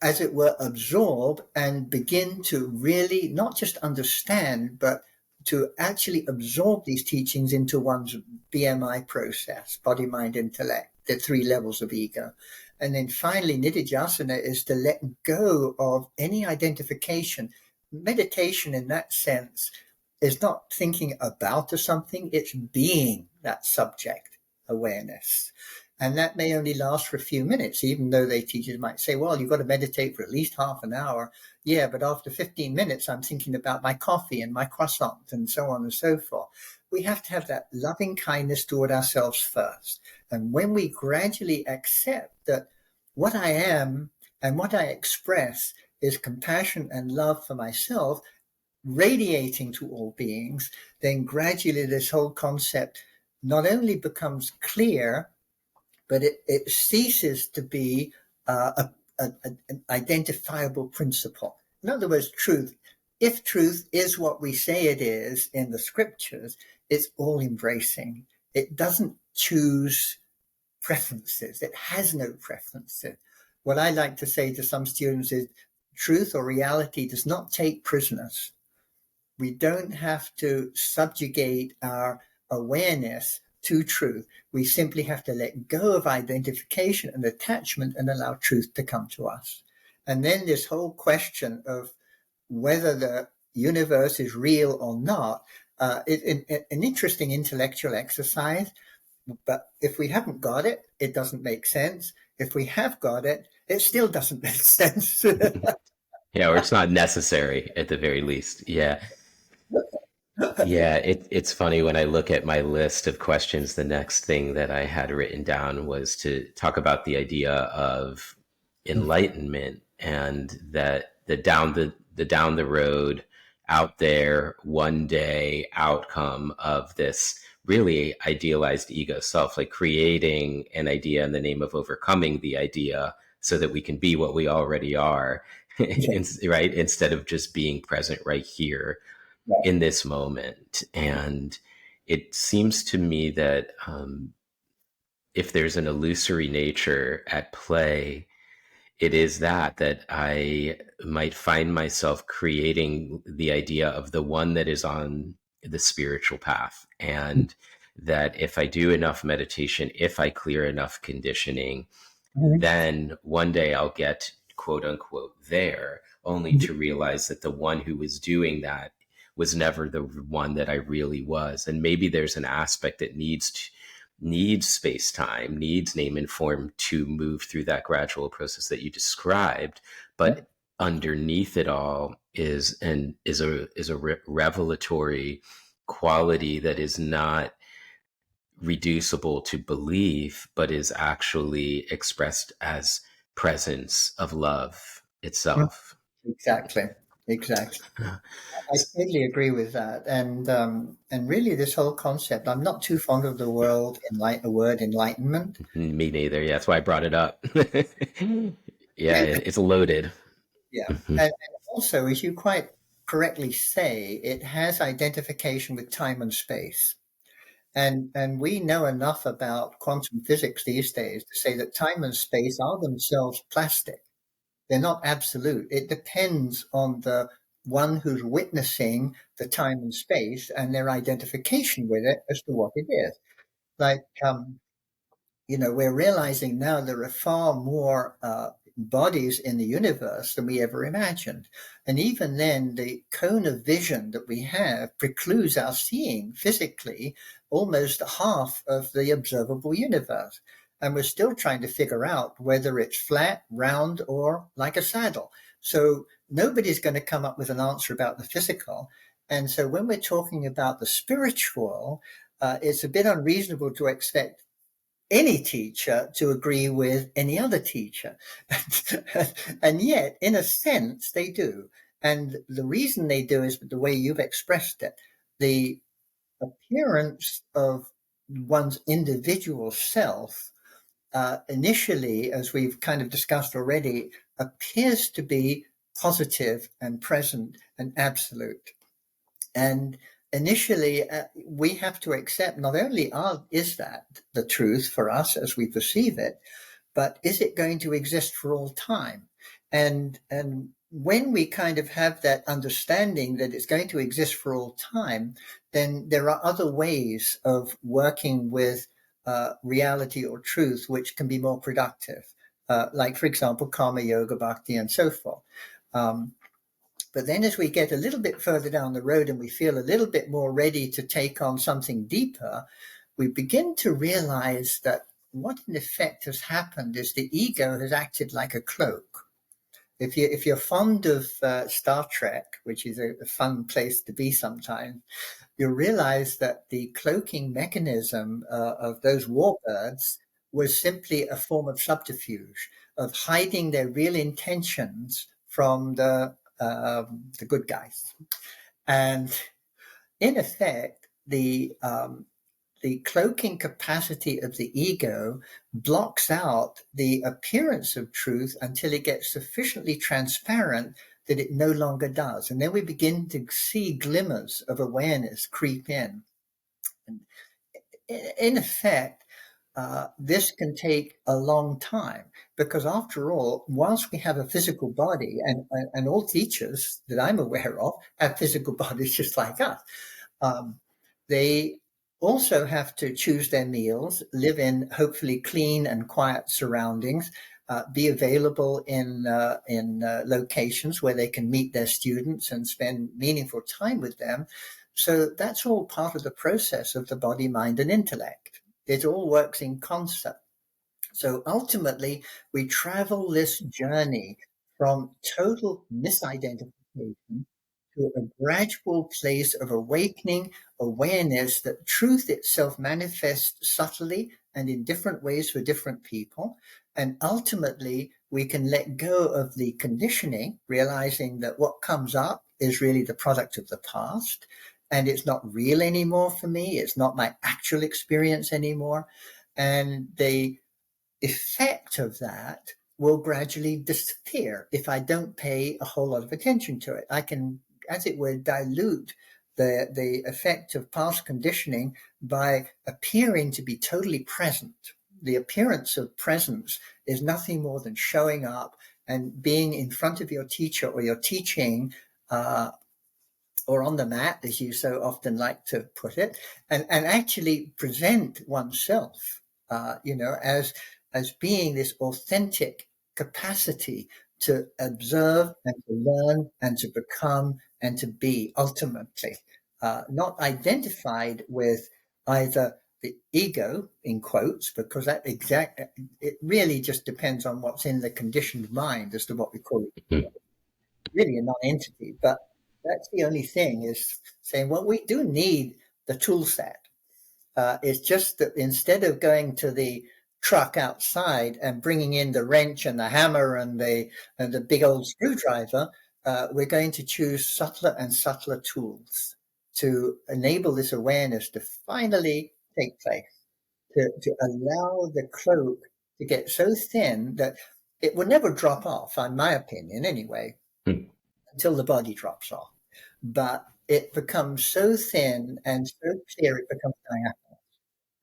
as it were, absorb and begin to really not just understand, but to actually absorb these teachings into one's BMI process, body, mind, intellect, the three levels of ego. And then finally, Nididhyasana is to let go of any identification meditation in that sense is not thinking about something, it's being that subject awareness. And that may only last for a few minutes, even though they teachers might say, well, you've got to meditate for at least half an hour. Yeah, but after 15 minutes, I'm thinking about my coffee and my croissant and so on and so forth. We have to have that loving kindness toward ourselves first. And when we gradually accept that what I am and what I express is compassion and love for myself, radiating to all beings, then gradually this whole concept not only becomes clear, but it ceases to be an identifiable principle. In other words, truth. If truth is what we say it is in the scriptures, it's all embracing. It doesn't choose preferences. It has no preferences. What I like to say to some students is truth or reality does not take prisoners. We don't have to subjugate our awareness to truth. We simply have to let go of identification and attachment and allow truth to come to us. And then this whole question of whether the universe is real or not is an interesting intellectual exercise. But if we haven't got it, it doesn't make sense. If we have got it, it still doesn't make sense. Yeah, or it's not necessary at the very least. Yeah. Yeah, it's funny when I look at my list of questions, the next thing that I had written down was to talk about the idea of enlightenment, and that the down the road, out there, one day outcome of this really idealized ego self, like creating an idea in the name of overcoming the idea so that we can be what we already are, Yeah. right? Instead of just being present right here Right. in this moment. And it seems to me that if there's an illusory nature at play, it is that I might find myself creating the idea of the one that is on the spiritual path. And that if I do enough meditation, if I clear enough conditioning, then one day I'll get quote unquote there, only to realize that the one who was doing that was never the one that I really was. And maybe there's an aspect that needs space time, needs name and form to move through that gradual process that you described. But underneath it all is a revelatory quality that is not reducible to belief, but is actually expressed as presence of love itself. Exactly. Exactly. I totally agree with that, and really, this whole concept. I'm not too fond of the word enlightenment. Me neither. Yeah, that's why I brought it up. Yeah, And, it's loaded. yeah, Mhm. and also, as you quite correctly say, it has identification with time and space, and we know enough about quantum physics these days to say that time and space are themselves plastic. They're not absolute. It depends on the one who's witnessing the time and space and their identification with it as to what it is. Like, we're realizing now there are far more bodies in the universe than we ever imagined. And even then, the cone of vision that we have precludes our seeing physically almost half of the observable universe. And we're still trying to figure out whether it's flat, round, or like a saddle. So nobody's going to come up with an answer about the physical. And so when we're talking about the spiritual, it's a bit unreasonable to expect any teacher to agree with any other teacher. And yet, in a sense, they do. And the reason they do is the way you've expressed it. The appearance of one's individual self, initially, as we've kind of discussed already, appears to be positive and present and absolute. And initially, we have to accept not only is that the truth for us as we perceive it, but is it going to exist for all time? And when we kind of have that understanding that it's going to exist for all time, then there are other ways of working with reality or truth which can be more productive. Like, for example, karma yoga, bhakti, and so forth. Um, But then as we get a little bit further down the road and we feel a little bit more ready to take on something deeper, we begin to realize that what in effect has happened is the ego has acted like a cloak. If you're fond of Star Trek, which is a fun place to be sometimes, you'll realize that the cloaking mechanism of those warbirds was simply a form of subterfuge, of hiding their real intentions from the good guys. And in effect, the cloaking capacity of the ego blocks out the appearance of truth until it gets sufficiently transparent that it no longer does. And then we begin to see glimmers of awareness creep in. And in effect, this can take a long time because, after all, whilst we have a physical body, and all teachers that I'm aware of have physical bodies just like us, they also have to choose their meals, live in hopefully clean and quiet surroundings, be available in locations where they can meet their students and spend meaningful time with them. So that's all part of the process of the body, mind, and intellect. It all works in concert. So ultimately, we travel this journey from total misidentification to a gradual place of awakening awareness that truth itself manifests subtly and in different ways for different people. And ultimately, we can let go of the conditioning, realizing that what comes up is really the product of the past. And it's not real anymore for me. It's not my actual experience anymore. And the effect of that will gradually disappear if I don't pay a whole lot of attention to it. I can, as it were, dilute the effect of past conditioning by appearing to be totally present. The appearance of presence is nothing more than showing up and being in front of your teacher or your teaching, or on the mat, as you so often like to put it, and actually present oneself, as being this authentic capacity to observe and to learn and to become and to be ultimately, not identified with either the ego in quotes, because it really just depends on what's in the conditioned mind as to what we call it. Really a non-entity, but that's the only thing, is saying, well, we do need the tool set. It's just that instead of going to the truck outside and bringing in the wrench and the hammer and the big old screwdriver, we're going to choose subtler and subtler tools to enable this awareness to finally take place, to allow the cloak to get so thin that it would never drop off, in my opinion anyway, until the body drops off. But it becomes so thin and so clear, it becomes diaphanous.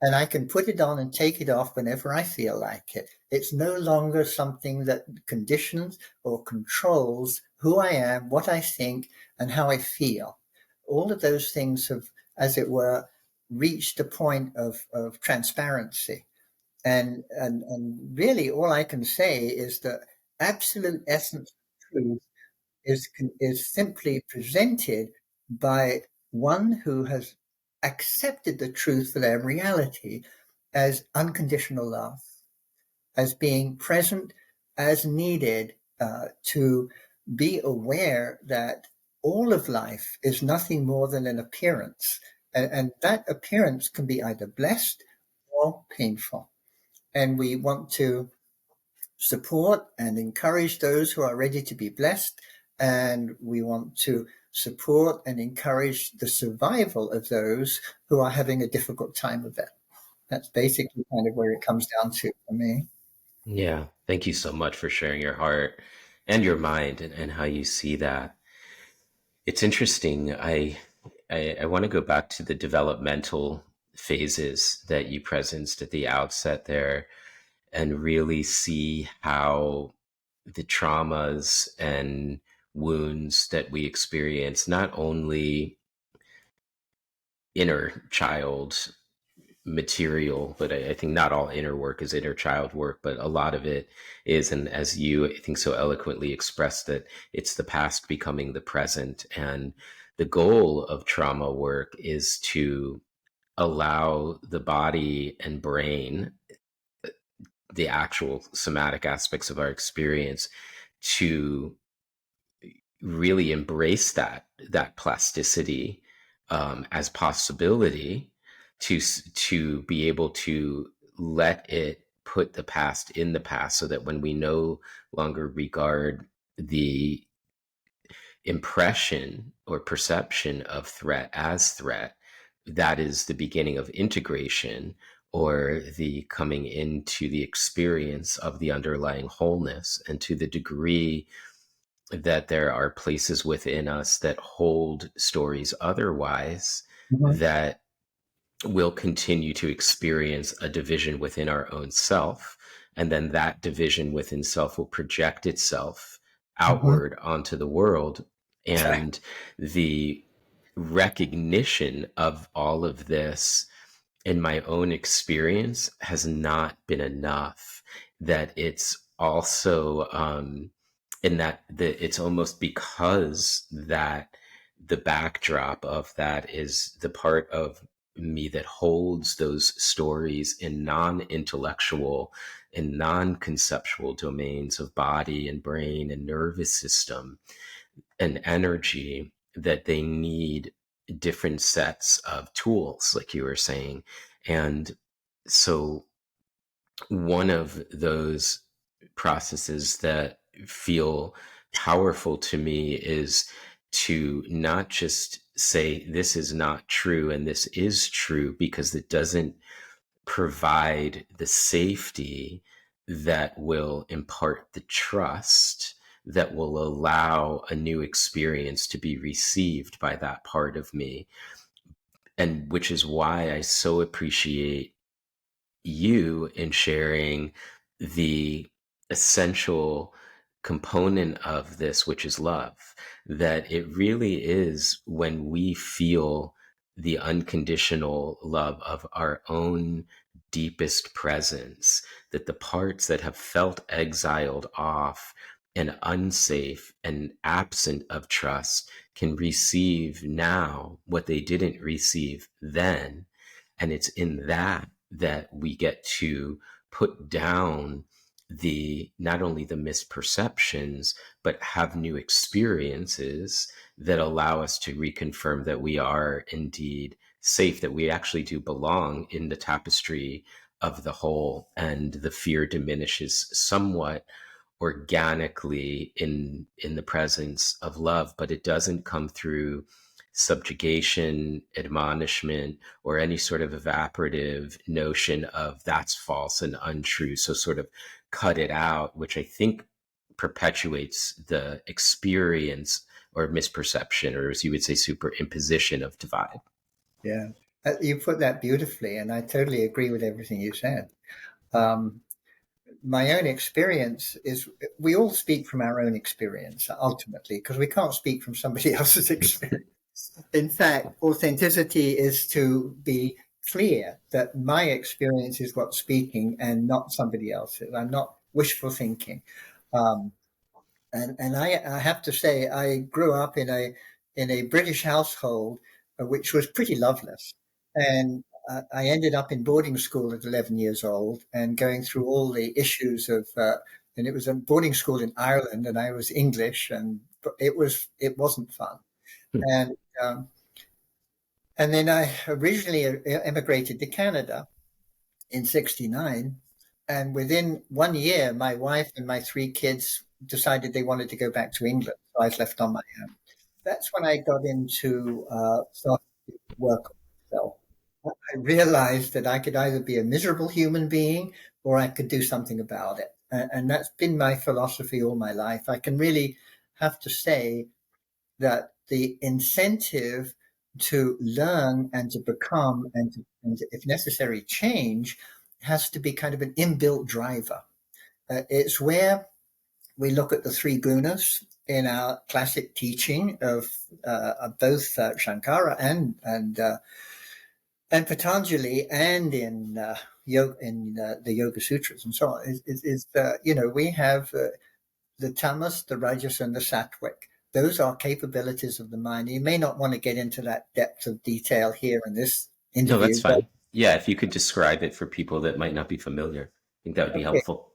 And I can put it on and take it off whenever I feel like it. It's no longer something that conditions or controls who I am, what I think, and how I feel. All of those things have, as it were, reached a point of transparency. And really all I can say is that absolute essence of truth is simply presented by one who has accepted the truth for their reality as unconditional love, as being present as needed, to be aware that all of life is nothing more than an appearance. And that appearance can be either blessed or painful. And we want to support and encourage those who are ready to be blessed, and we want to support and encourage the survival of those who are having a difficult time with it. That's basically kind of where it comes down to for me. Yeah. Thank you so much for sharing your heart and your mind and how you see that. It's interesting. I want to go back to the developmental phases that you presenced at the outset there and really see how the traumas and wounds that we experience, not only inner child material, but I think not all inner work is inner child work, but a lot of it is. And as you, I think, so eloquently expressed it, it's the past becoming the present. And the goal of trauma work is to allow the body and brain, the actual somatic aspects of our experience, to really embrace that plasticity as possibility, to be able to let it put the past in the past, so that when we no longer regard the impression or perception of threat as threat, that is the beginning of integration, or the coming into the experience of the underlying wholeness. And to the degree that there are places within us that hold stories otherwise, Mhm. that will continue to experience a division within our own self. And then that division within self will project itself Mhm. outward onto the world. And the recognition of all of this in my own experience has not been enough. That it's also, in that it's almost because that the backdrop of that is the part of me that holds those stories in non-intellectual and non-conceptual domains of body and brain and nervous system and energy, that they need different sets of tools, like you were saying. And so one of those processes that feel powerful to me is to not just say this is not true and this is true, because it doesn't provide the safety that will impart the trust that will allow a new experience to be received by that part of me. And which is why I so appreciate you in sharing the essential component of this, which is love. That it really is when we feel the unconditional love of our own deepest presence, that the parts that have felt exiled off and unsafe and absent of trust can receive now what they didn't receive then. And it's in that we get to put down the not only the misperceptions, but have new experiences that allow us to reconfirm that we are indeed safe, that we actually do belong in the tapestry of the whole. And the fear diminishes somewhat organically in the presence of love, but it doesn't come through subjugation, admonishment, or any sort of evaporative notion of that's false and untrue, so sort of cut it out, which I think perpetuates the experience or misperception, or as you would say, superimposition of divide. Yeah, you put that beautifully, and I totally agree with everything you said. Um, my own experience is we all speak from our own experience ultimately, because we can't speak from somebody else's experience. In fact, authenticity is to be clear that my experience is what's speaking and not somebody else's. I'm not wishful thinking. Um, and I have to say, I grew up in a British household, which was pretty loveless. And I ended up in boarding school at 11 years old and going through all the issues of, and it was a boarding school in Ireland, and I was English, and it wasn't fun. Hmm. And and then I originally emigrated to Canada in '69. And within 1 year, my wife and my three kids decided they wanted to go back to England. So I was left on my own. That's when I got into starting to work on myself. I realized that I could either be a miserable human being or I could do something about it. And that's been my philosophy all my life. I can really have to say that the incentive to learn and to become and to, if necessary, change has to be kind of an inbuilt driver. It's where we look at the three gunas in our classic teaching of both Shankara and And Patanjali and in the Yoga Sutras and so on we have the tamas, the rajas, and the sattvic. Those are capabilities of the mind. You may not want to get into that depth of detail here in this No, that's interview, but fine. Yeah, if you could describe it for people that might not be familiar, I think that would be okay. helpful.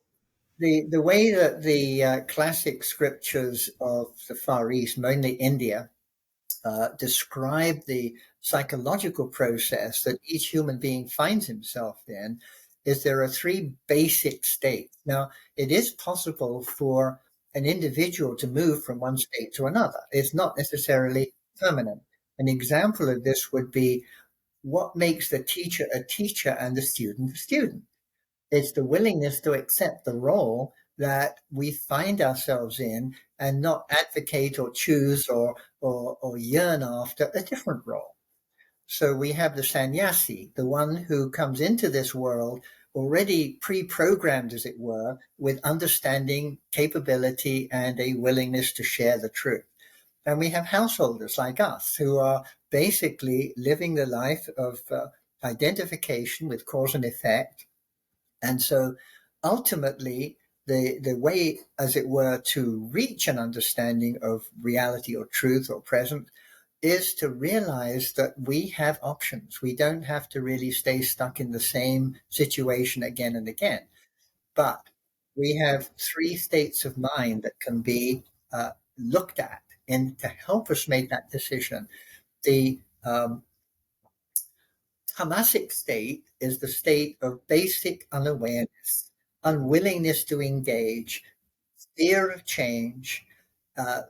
The way that the classic scriptures of the Far East, mainly India, describe the psychological process that each human being finds himself in is there are three basic states. Now, it is possible for an individual to move from one state to another. It's not necessarily permanent. An example of this would be what makes the teacher a teacher and the student a student. It's the willingness to accept the role that we find ourselves in and not advocate or choose or yearn after a different role. So we have the sannyasi, the one who comes into this world already pre-programmed, as it were, with understanding, capability, and a willingness to share the truth. And we have householders like us who are basically living the life of identification with cause and effect. And so ultimately, the way, as it were, to reach an understanding of reality or truth or present is to realize that we have options. We don't have to really stay stuck in the same situation again and again. But we have three states of mind that can be looked at and to help us make that decision. The tamasic state is the state of basic unawareness, unwillingness to engage, fear of change,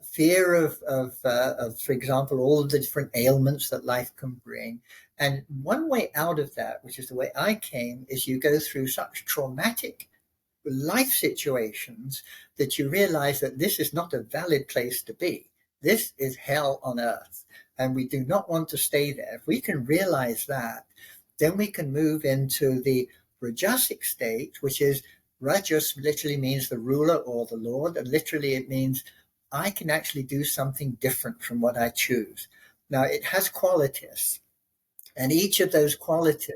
fear of, for example, all of the different ailments that life can bring. And one way out of that, which is the way I came, is you go through such traumatic life situations that you realize that this is not a valid place to be. This is hell on earth, and we do not want to stay there. If we can realize that, then we can move into the Rajasic state, which is Rajas literally means the ruler or the Lord, and literally it means I can actually do something different from what I choose. Now, it has qualities, and each of those qualities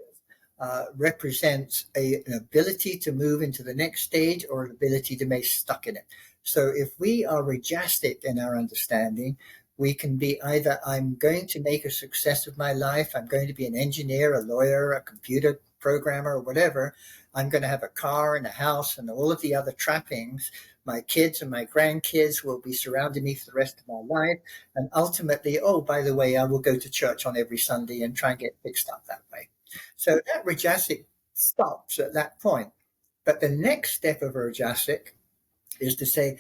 represents an ability to move into the next stage or an ability to be stuck in it. So if we are rajasic in our understanding, we can be either I'm going to make a success of my life, I'm going to be an engineer, a lawyer, a computer programmer, or whatever. I'm going to have a car and a house and all of the other trappings. My kids and my grandkids will be surrounding me for the rest of my life. And ultimately, oh, by the way, I will go to church on every Sunday and try and get fixed up that way. So that Rajasic stops at that point. But the next step of Rajasic is to say,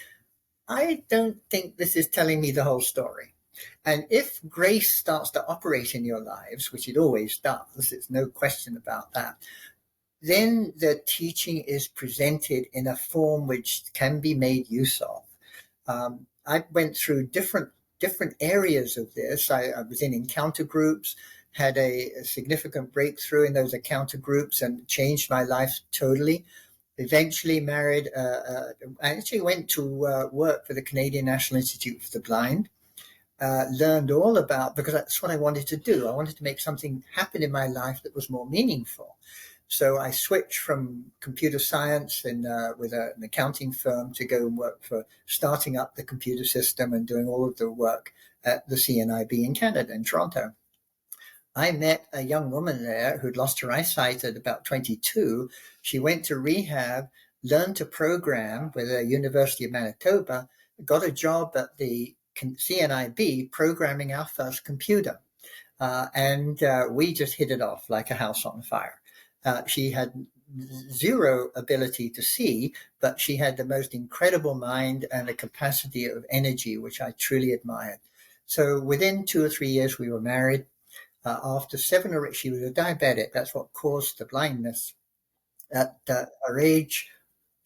I don't think this is telling me the whole story. And if grace starts to operate in your lives, which it always does, there's no question about that, then the teaching is presented in a form which can be made use of. I went through different areas of this. I was in encounter groups, had a significant breakthrough in those encounter groups and changed my life totally. Eventually married, I actually went to work for the Canadian National Institute for the Blind. Learned all about, because that's what I wanted to do. I wanted to make something happen in my life that was more meaningful. So I switched from computer science with an accounting firm to go and work for starting up the computer system and doing all of the work at the CNIB in Canada, in Toronto. I met a young woman there who'd lost her eyesight at about 22. She went to rehab, learned to program with the University of Manitoba, got a job at the CNIB programming our first computer. And we just hit it off like a house on fire. She had zero ability to see, but she had the most incredible mind and a capacity of energy, which I truly admired. So within 2 or 3 years, we were married. After 7 or 8, she was a diabetic. That's what caused the blindness. At her age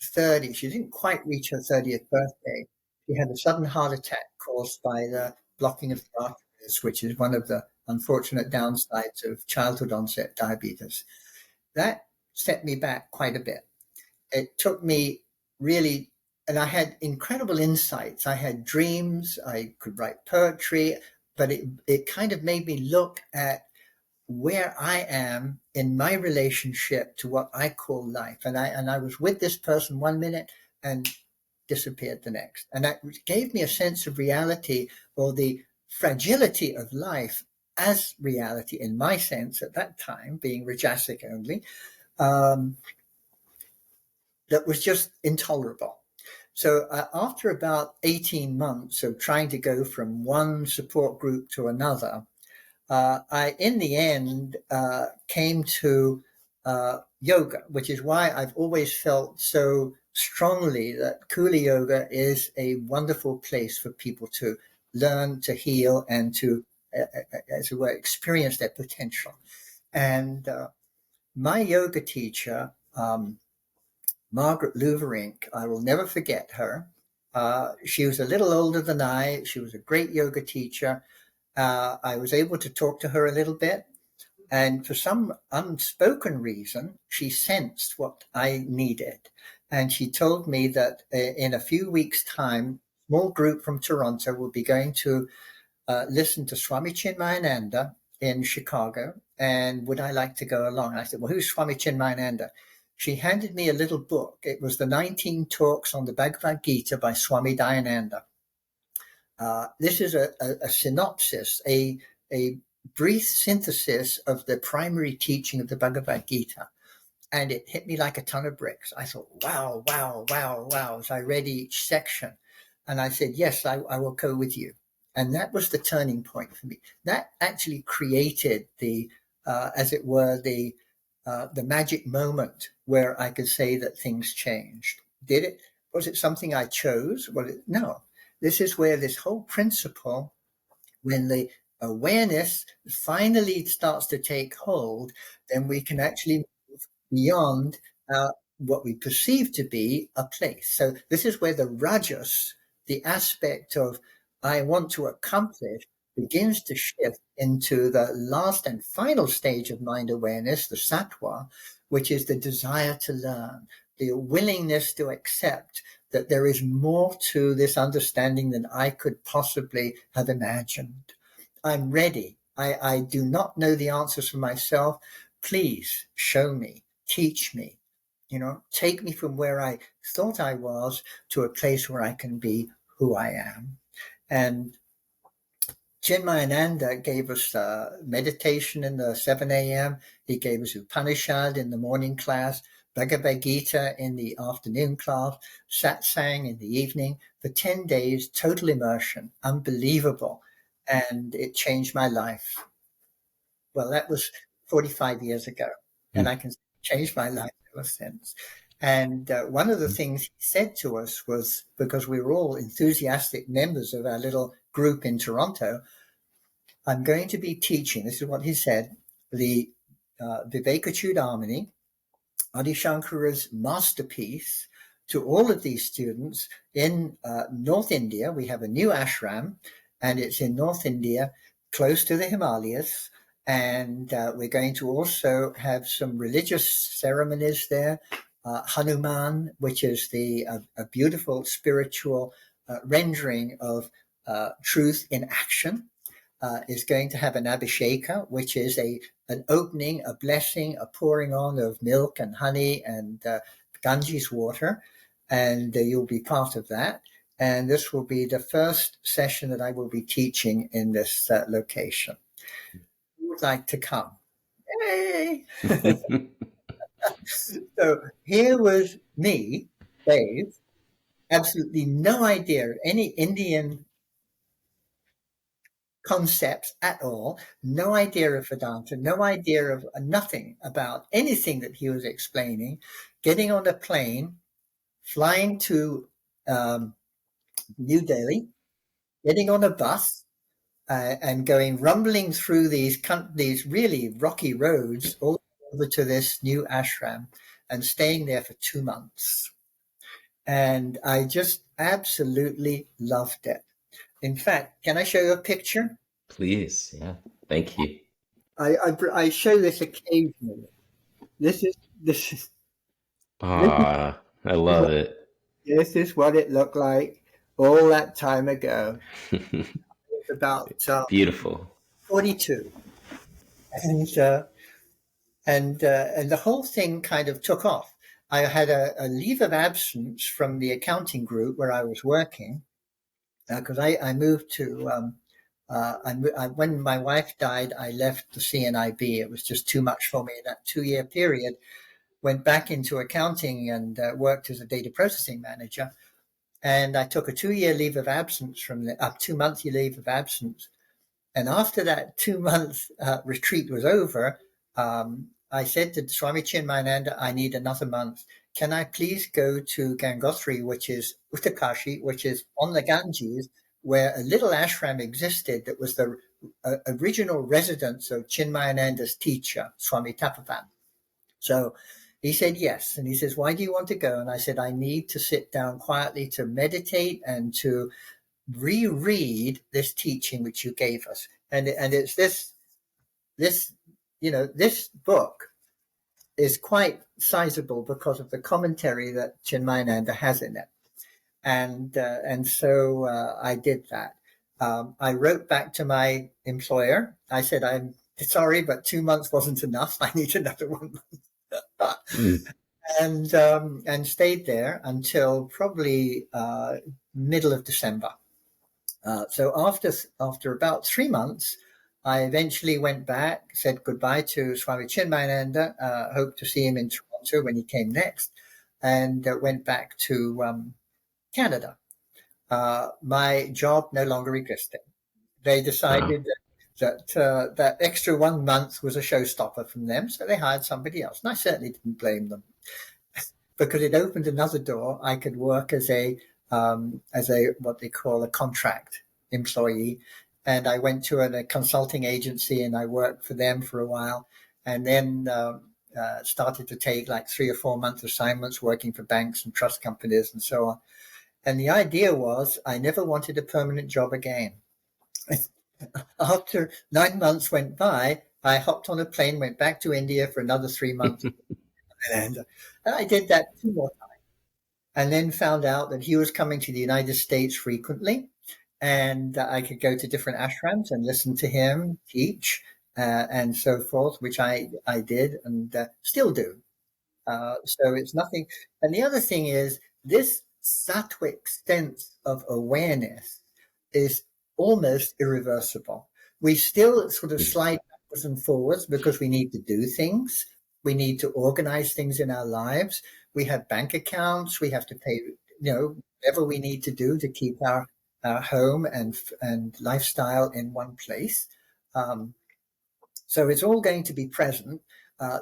30, she didn't quite reach her 30th birthday. She had a sudden heart attack caused by the blocking of the arteries, which is one of the unfortunate downsides of childhood onset diabetes. That set me back quite a bit. It took me really, and I had incredible insights. I had dreams, I could write poetry, but it kind of made me look at where I am in my relationship to what I call life. And I was with this person 1 minute and disappeared the next. And that gave me a sense of reality, or the fragility of life as reality in my sense at that time, being Rajasic only, that was just intolerable. So after about 18 months of trying to go from one support group to another, I, in the end, came to yoga, which is why I've always felt so strongly that Kula Yoga is a wonderful place for people to learn, to heal, and to, as it were, experience their potential. And my yoga teacher, Margaret Luverink, I will never forget her. She was a little older than I. She was a great yoga teacher. I was able to talk to her a little bit. And for some unspoken reason, she sensed what I needed. And she told me that in a few weeks' time, a small group from Toronto will be going to listen to Swami Chinmayananda in Chicago. And would I like to go along? And I said, well, who's Swami Chinmayananda? She handed me a little book. It was the 19 Talks on the Bhagavad Gita by Swami Dayananda. This is a synopsis, a brief synthesis of the primary teaching of the Bhagavad Gita. And it hit me like a ton of bricks. I thought, wow, wow, wow, wow, as I read each section. And I said, yes, I will go with you. And that was the turning point for me. That actually created the, as it were, the magic moment where I could say that things changed. Did it? Was it something I chose? No. This is where this whole principle, when the awareness finally starts to take hold, then we can actually move beyond what we perceive to be a place. So this is where the rajas, the aspect of I want to accomplish, begins to shift into the last and final stage of mind awareness, the sattva, which is the desire to learn, the willingness to accept that there is more to this understanding than I could possibly have imagined. I'm ready. I do not know the answers for myself. Please show me, teach me, take me from where I thought I was to a place where I can be who I am. And Chinmayananda gave us meditation in the 7 a.m. He gave us Upanishad in the morning class, Bhagavad Gita in the afternoon class, satsang in the evening. For 10 days, total immersion, unbelievable. And it changed my life. Well, that was 45 years ago, and I can change my life ever since. And one of the things he said to us was, because we were all enthusiastic members of our little group in Toronto, I'm going to be teaching, this is what he said, the Vivekachudamani, Adi Shankara's masterpiece, to all of these students in North India. We have a new ashram, and it's in North India, close to the Himalayas. And we're going to also have some religious ceremonies there. Hanuman, which is a beautiful spiritual rendering of truth in action, is going to have an abhisheka, which is an opening, a blessing, a pouring on of milk and honey and Ganges water. And you'll be part of that. And this will be the first session that I will be teaching in this location. Who would like to come? Yay! So here was me, Dave, absolutely no idea of any Indian concepts at all, no idea of Vedanta, no idea of nothing about anything that he was explaining, getting on a plane, flying to New Delhi, getting on a bus, and going rumbling through these really rocky roads all over to this new ashram and staying there for 2 months. And I just absolutely loved it. In fact, can I show you a picture? Please, yeah. Thank you. I show this occasionally. This is Ah, I love it. This is what it looked like all that time ago. It's about Beautiful. 42. and and the whole thing kind of took off. I had a leave of absence from the accounting group where I was working because I moved to when my wife died, I left the CNIB. It was just too much for me in that 2 year period. Went back into accounting and worked as a data processing manager. And I took a 2 year leave of absence from the 2 month leave of absence. And after that 2 month retreat was over, I said to Swami Chinmayananda, I need another month. Can I please go to Gangotri, which is Uttakashi, which is on the Ganges, where a little ashram existed that was the original residence of Chinmayananda's teacher, Swami Tapavan. So he said yes. And he says, why do you want to go? And I said, I need to sit down quietly to meditate and to reread this teaching which you gave us. And it's this this book is quite sizable because of the commentary that Chinmayananda has in it. And so I did that. I wrote back to my employer. I said, I'm sorry, but 2 months wasn't enough. I need another 1 month. And stayed there until probably middle of December. So after about 3 months, I eventually went back, said goodbye to Swami Chinmayananda, hoped to see him in Toronto when he came next, and went back to Canada. My job no longer existed. They decided that extra 1 month was a showstopper from them, so they hired somebody else. And I certainly didn't blame them because it opened another door. I could work as a what they call a contract employee. And I went to a consulting agency and I worked for them for a while, and then started to take like 3 or 4 month assignments working for banks and trust companies and so on. And the idea was I never wanted a permanent job again. After 9 months went by, I hopped on a plane, went back to India for another 3 months. And I did that 2 more times. And then found out that he was coming to the United States frequently. And I could go to different ashrams and listen to him teach and so forth, which I did and still do. So it's nothing. And the other thing is this Sattvic sense of awareness is almost irreversible. We still sort of slide backwards and forwards because we need to do things. We need to organize things in our lives. We have bank accounts. We have to pay, whatever we need to do to keep our home and lifestyle in one place. So it's all going to be present.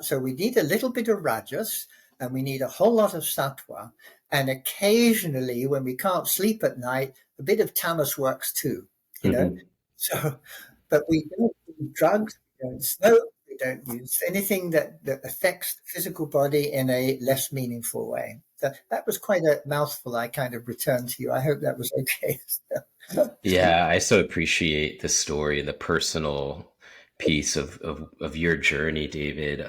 So we need a little bit of rajas and we need a whole lot of sattva. And occasionally when we can't sleep at night, a bit of tamas works too, So, but we don't do drugs, we don't smoke, we don't use anything that affects the physical body in a less meaningful way. That was quite a mouthful. I kind of returned to you. I hope that was okay. Yeah, I so appreciate the story and the personal piece of your journey, David.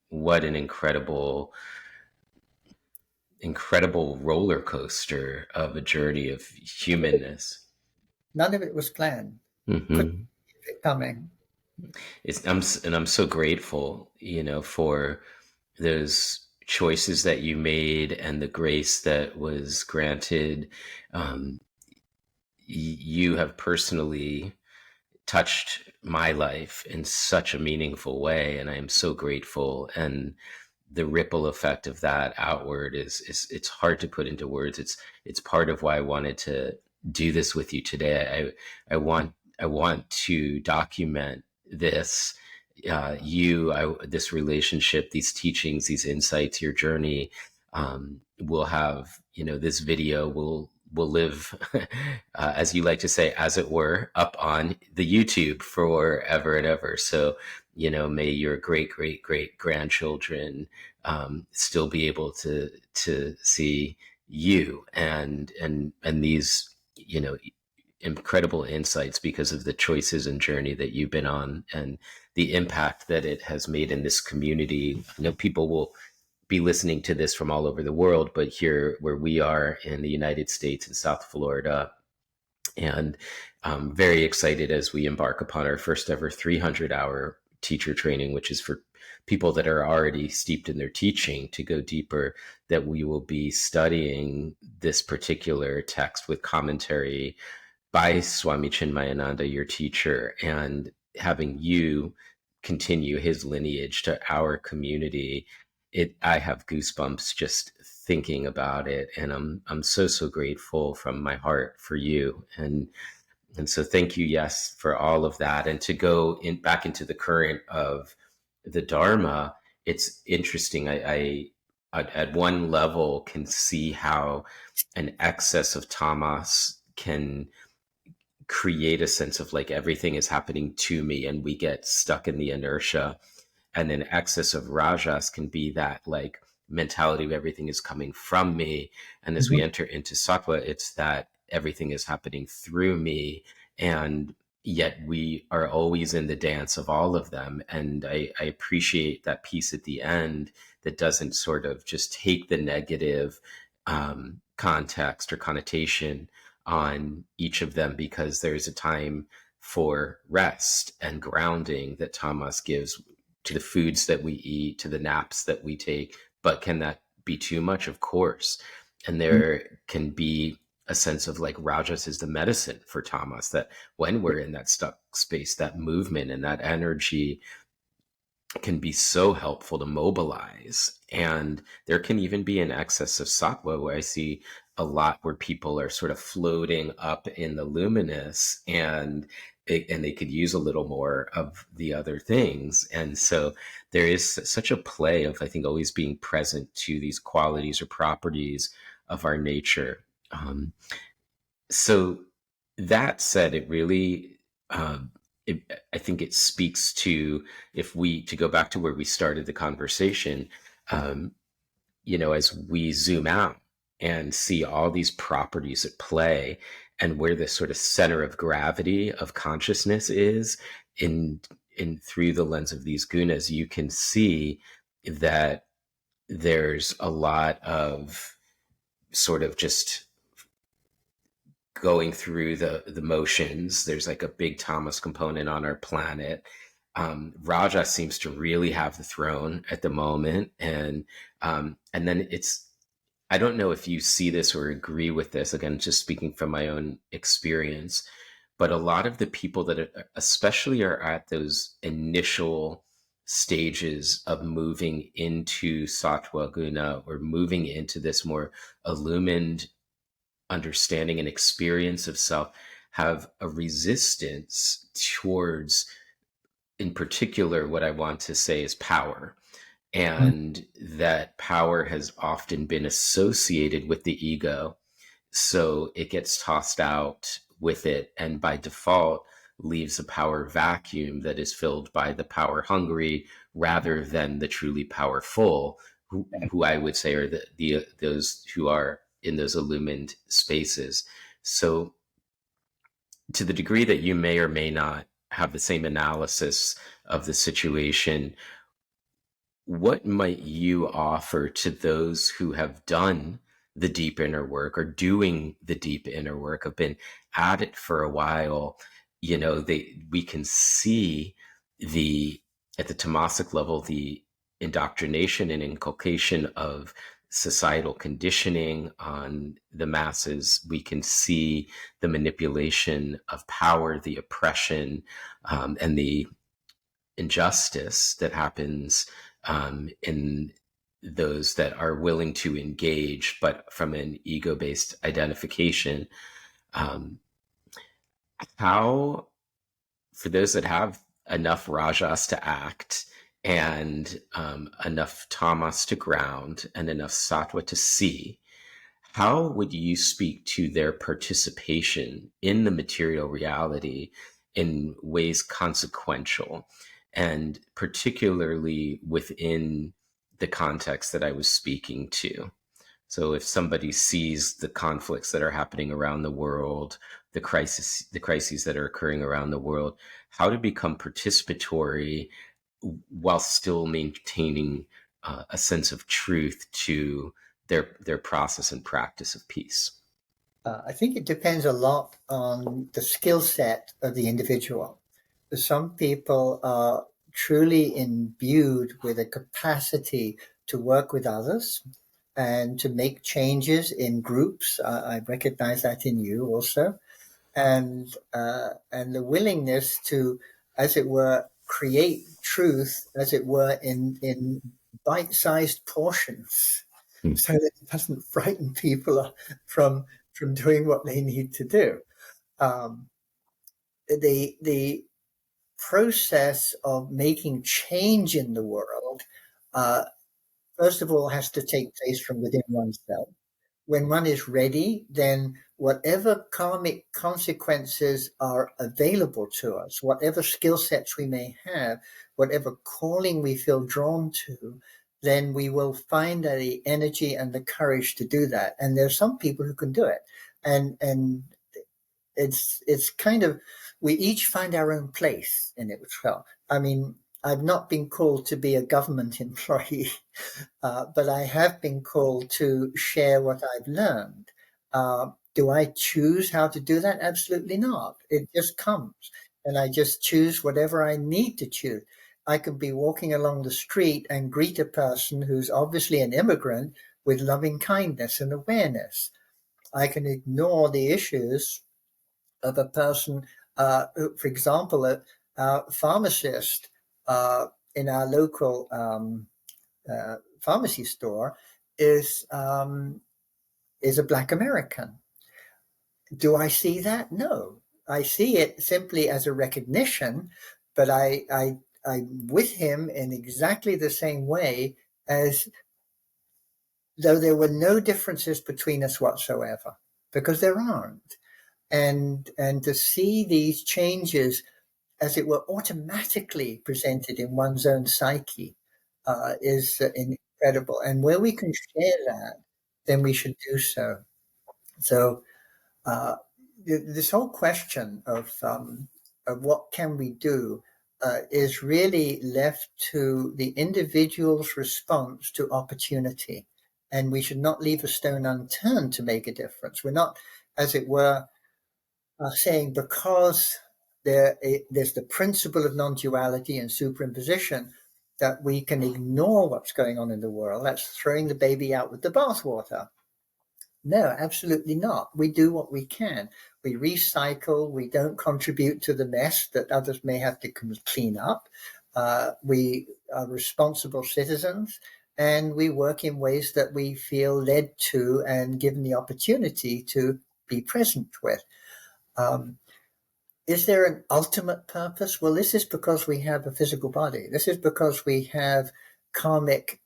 What an incredible roller coaster of a journey of humanness. None of it was planned. Couldn't see it coming. I'm so grateful, for those choices that you made and the grace that was granted. You have personally touched my life in such a meaningful way, and I am so grateful. And the ripple effect of that outward is it's hard to put into words. It's part of why I wanted to do this with you today. I want to document this, this relationship, these teachings, these insights, your journey. We'll have, this video will live, as you like to say, as it were, up on the YouTube forever and ever. So, may your great grandchildren still be able to see you and these, incredible insights because of the choices and journey that you've been on and the impact that it has made in this community. I know people will be listening to this from all over the world, but here where we are in the United States in South Florida, and I'm very excited as we embark upon our first ever 300-hour teacher training, which is for people that are already steeped in their teaching to go deeper, that we will be studying this particular text with commentary by Swami Chinmayananda, your teacher, and having you continue his lineage to our community. I have goosebumps just thinking about it, and I'm so grateful from my heart for you, and so thank you, yes, for all of that. And to go back into the current of the Dharma, it's interesting. I at one level can see how an excess of tamas can create a sense of like everything is happening to me, and we get stuck in the inertia. And then excess of rajas can be that like mentality of everything is coming from me. And as we enter into sattva, it's that everything is happening through me. And yet we are always in the dance of all of them. And I appreciate that piece at the end that doesn't sort of just take the negative context or connotation on each of them, because there's a time for rest and grounding that tamas gives to the foods that we eat, to the naps that we take. But can that be too much? Of course. And there can be a sense of like rajas is the medicine for tamas, that when we're in that stuck space, that movement and that energy can be so helpful to mobilize. And there can even be an excess of sattva, where I see a lot where people are sort of floating up in the luminous, and they could use a little more of the other things. And so there is such a play of, I think, always being present to these qualities or properties of our nature. So that said, it really, I think it speaks to, to go back to where we started the conversation, as we zoom out and see all these properties at play, and where the sort of center of gravity of consciousness is in through the lens of these gunas, you can see that there's a lot of sort of just going through the motions. There's like a big tamas component on our planet. Raja seems to really have the throne at the moment, and then I don't know if you see this or agree with this. Again, just speaking from my own experience, but a lot of the people that especially are at those initial stages of moving into sattva guna, or moving into this more illumined understanding and experience of self, have a resistance towards, in particular, what I want to say is power. And that power has often been associated with the ego. So it gets tossed out with it, and by default leaves a power vacuum that is filled by the power hungry, rather than the truly powerful, who I would say are those who are in those illumined spaces. So to the degree that you may or may not have the same analysis of the situation, what might you offer to those who have done the deep inner work, or doing the deep inner work, have been at it for a while? We can see at the tamasic level, the indoctrination and inculcation of societal conditioning on the masses. We can see the manipulation of power, the oppression, and the injustice that happens in those that are willing to engage, but from an ego-based identification. How, for those that have enough rajas to act, and enough tamas to ground, and enough sattva to see, how would you speak to their participation in the material reality in ways consequential, and particularly within the context that I was speaking to? So if somebody sees the conflicts that are happening around the world, the crises that are occurring around the world, how to become participatory while still maintaining a sense of truth to their process and practice of peace? I think it depends a lot on the skill set of the individual. Some people are truly imbued with a capacity to work with others and to make changes in groups. I recognize that in you also, and the willingness to, as it were, create truth, as it were, in bite-sized portions, Hmm. so that it doesn't frighten people from doing what they need to do. Um, the process of making change in the world, uh, first of all, has to take place from within oneself. When one is ready, then whatever karmic consequences are available to us, whatever skill sets we may have, whatever calling we feel drawn to, then we will find the energy and the courage to do that. And there's some people who can do it. And it's kind of, we each find our own place in it as well. I mean, I've not been called to be a government employee, but I have been called to share what I've learned. Do I choose how to do that? Absolutely not. It just comes, and I just choose whatever I need to choose. I could be walking along the street and greet a person who's obviously an immigrant with loving kindness and awareness. I can ignore the issues of a person, for example, a pharmacist in our local pharmacy store is a Black American. Do I see that? No, I see it simply as a recognition, but I'm with him in exactly the same way as though there were no differences between us whatsoever, because there aren't. And to see these changes, as it were, automatically presented in one's own psyche, is incredible. And where we can share that, then we should do so. So uh, this whole question of what can we do is really left to the individual's response to opportunity. And we should not leave a stone unturned to make a difference. We're not, as it were, saying because there's the principle of non-duality and superimposition that we can ignore what's going on in the world. That's throwing the baby out with the bathwater. No, absolutely not. We do what we can. We recycle. We don't contribute to the mess that others may have to clean up. We are responsible citizens, and we work in ways that we feel led to and given the opportunity to be present with. Um, is there an ultimate purpose? Well, this is because we have a physical body. This is because we have karmic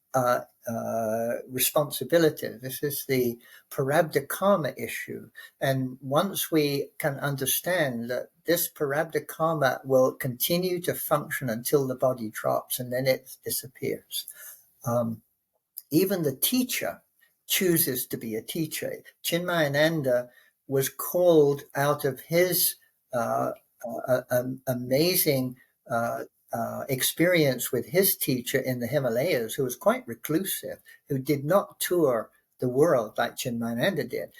responsibility. This is the parabdha karma issue. And once we can understand that this parabdha karma will continue to function until the body drops and then it disappears. Even the teacher chooses to be a teacher. Chinmayananda was called out of his amazing experience with his teacher in the Himalayas, who was quite reclusive, who did not tour the world like Chinmayananda did.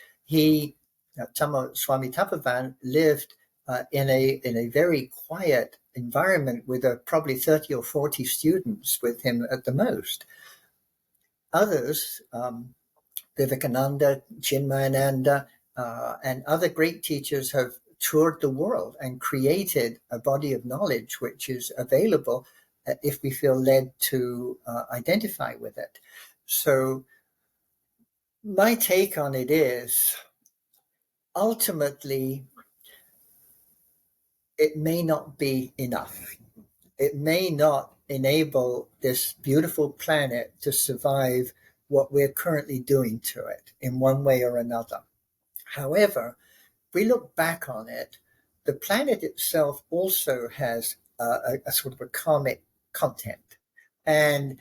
Swami Tapavan, lived in a very quiet environment with probably 30 or 40 students with him at the most. Others, Vivekananda, Chinmayananda, and other great teachers have toured the world and created a body of knowledge which is available if we feel led to identify with it. So my take on it is, ultimately, it may not be enough. It may not enable this beautiful planet to survive what we're currently doing to it in one way or another. However, if we look back on it, the planet itself also has a sort of a karmic content. And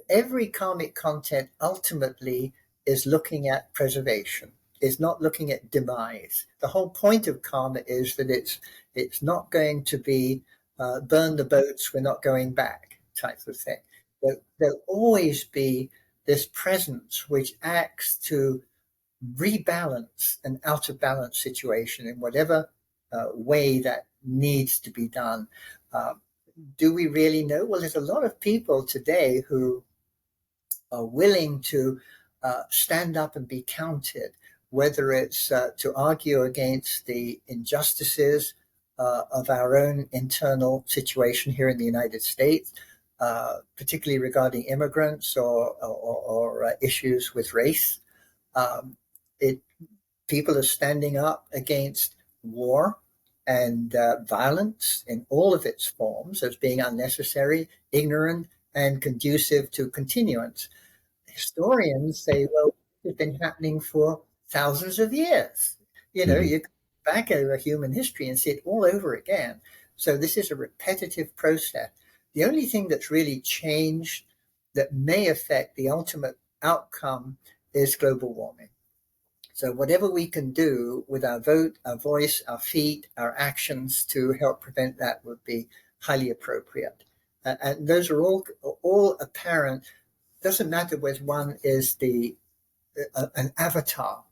every karmic content ultimately is looking at preservation, is not looking at demise. The whole point of karma is that it's not going to be burn the boats, we're not going back type of thing. There'll always be this presence which acts to rebalance an out of balance situation in whatever way that needs to be done. do we really know? Well, there's a lot of people today who are willing to stand up and be counted, whether it's to argue against the injustices of our own internal situation here in the United States, particularly regarding immigrants or issues with race. Um, it People are standing up against war and violence in all of its forms as being unnecessary, ignorant, and conducive to continuance. Historians say, well, it's been happening for thousands of years. Mm-hmm. You go back over human history and see it all over again. So this is a repetitive process. The only thing that's really changed that may affect the ultimate outcome is global warming. So whatever we can do with our vote, our voice, our feet, our actions to help prevent that would be highly appropriate. And those are all apparent. Doesn't matter whether one is an avatar.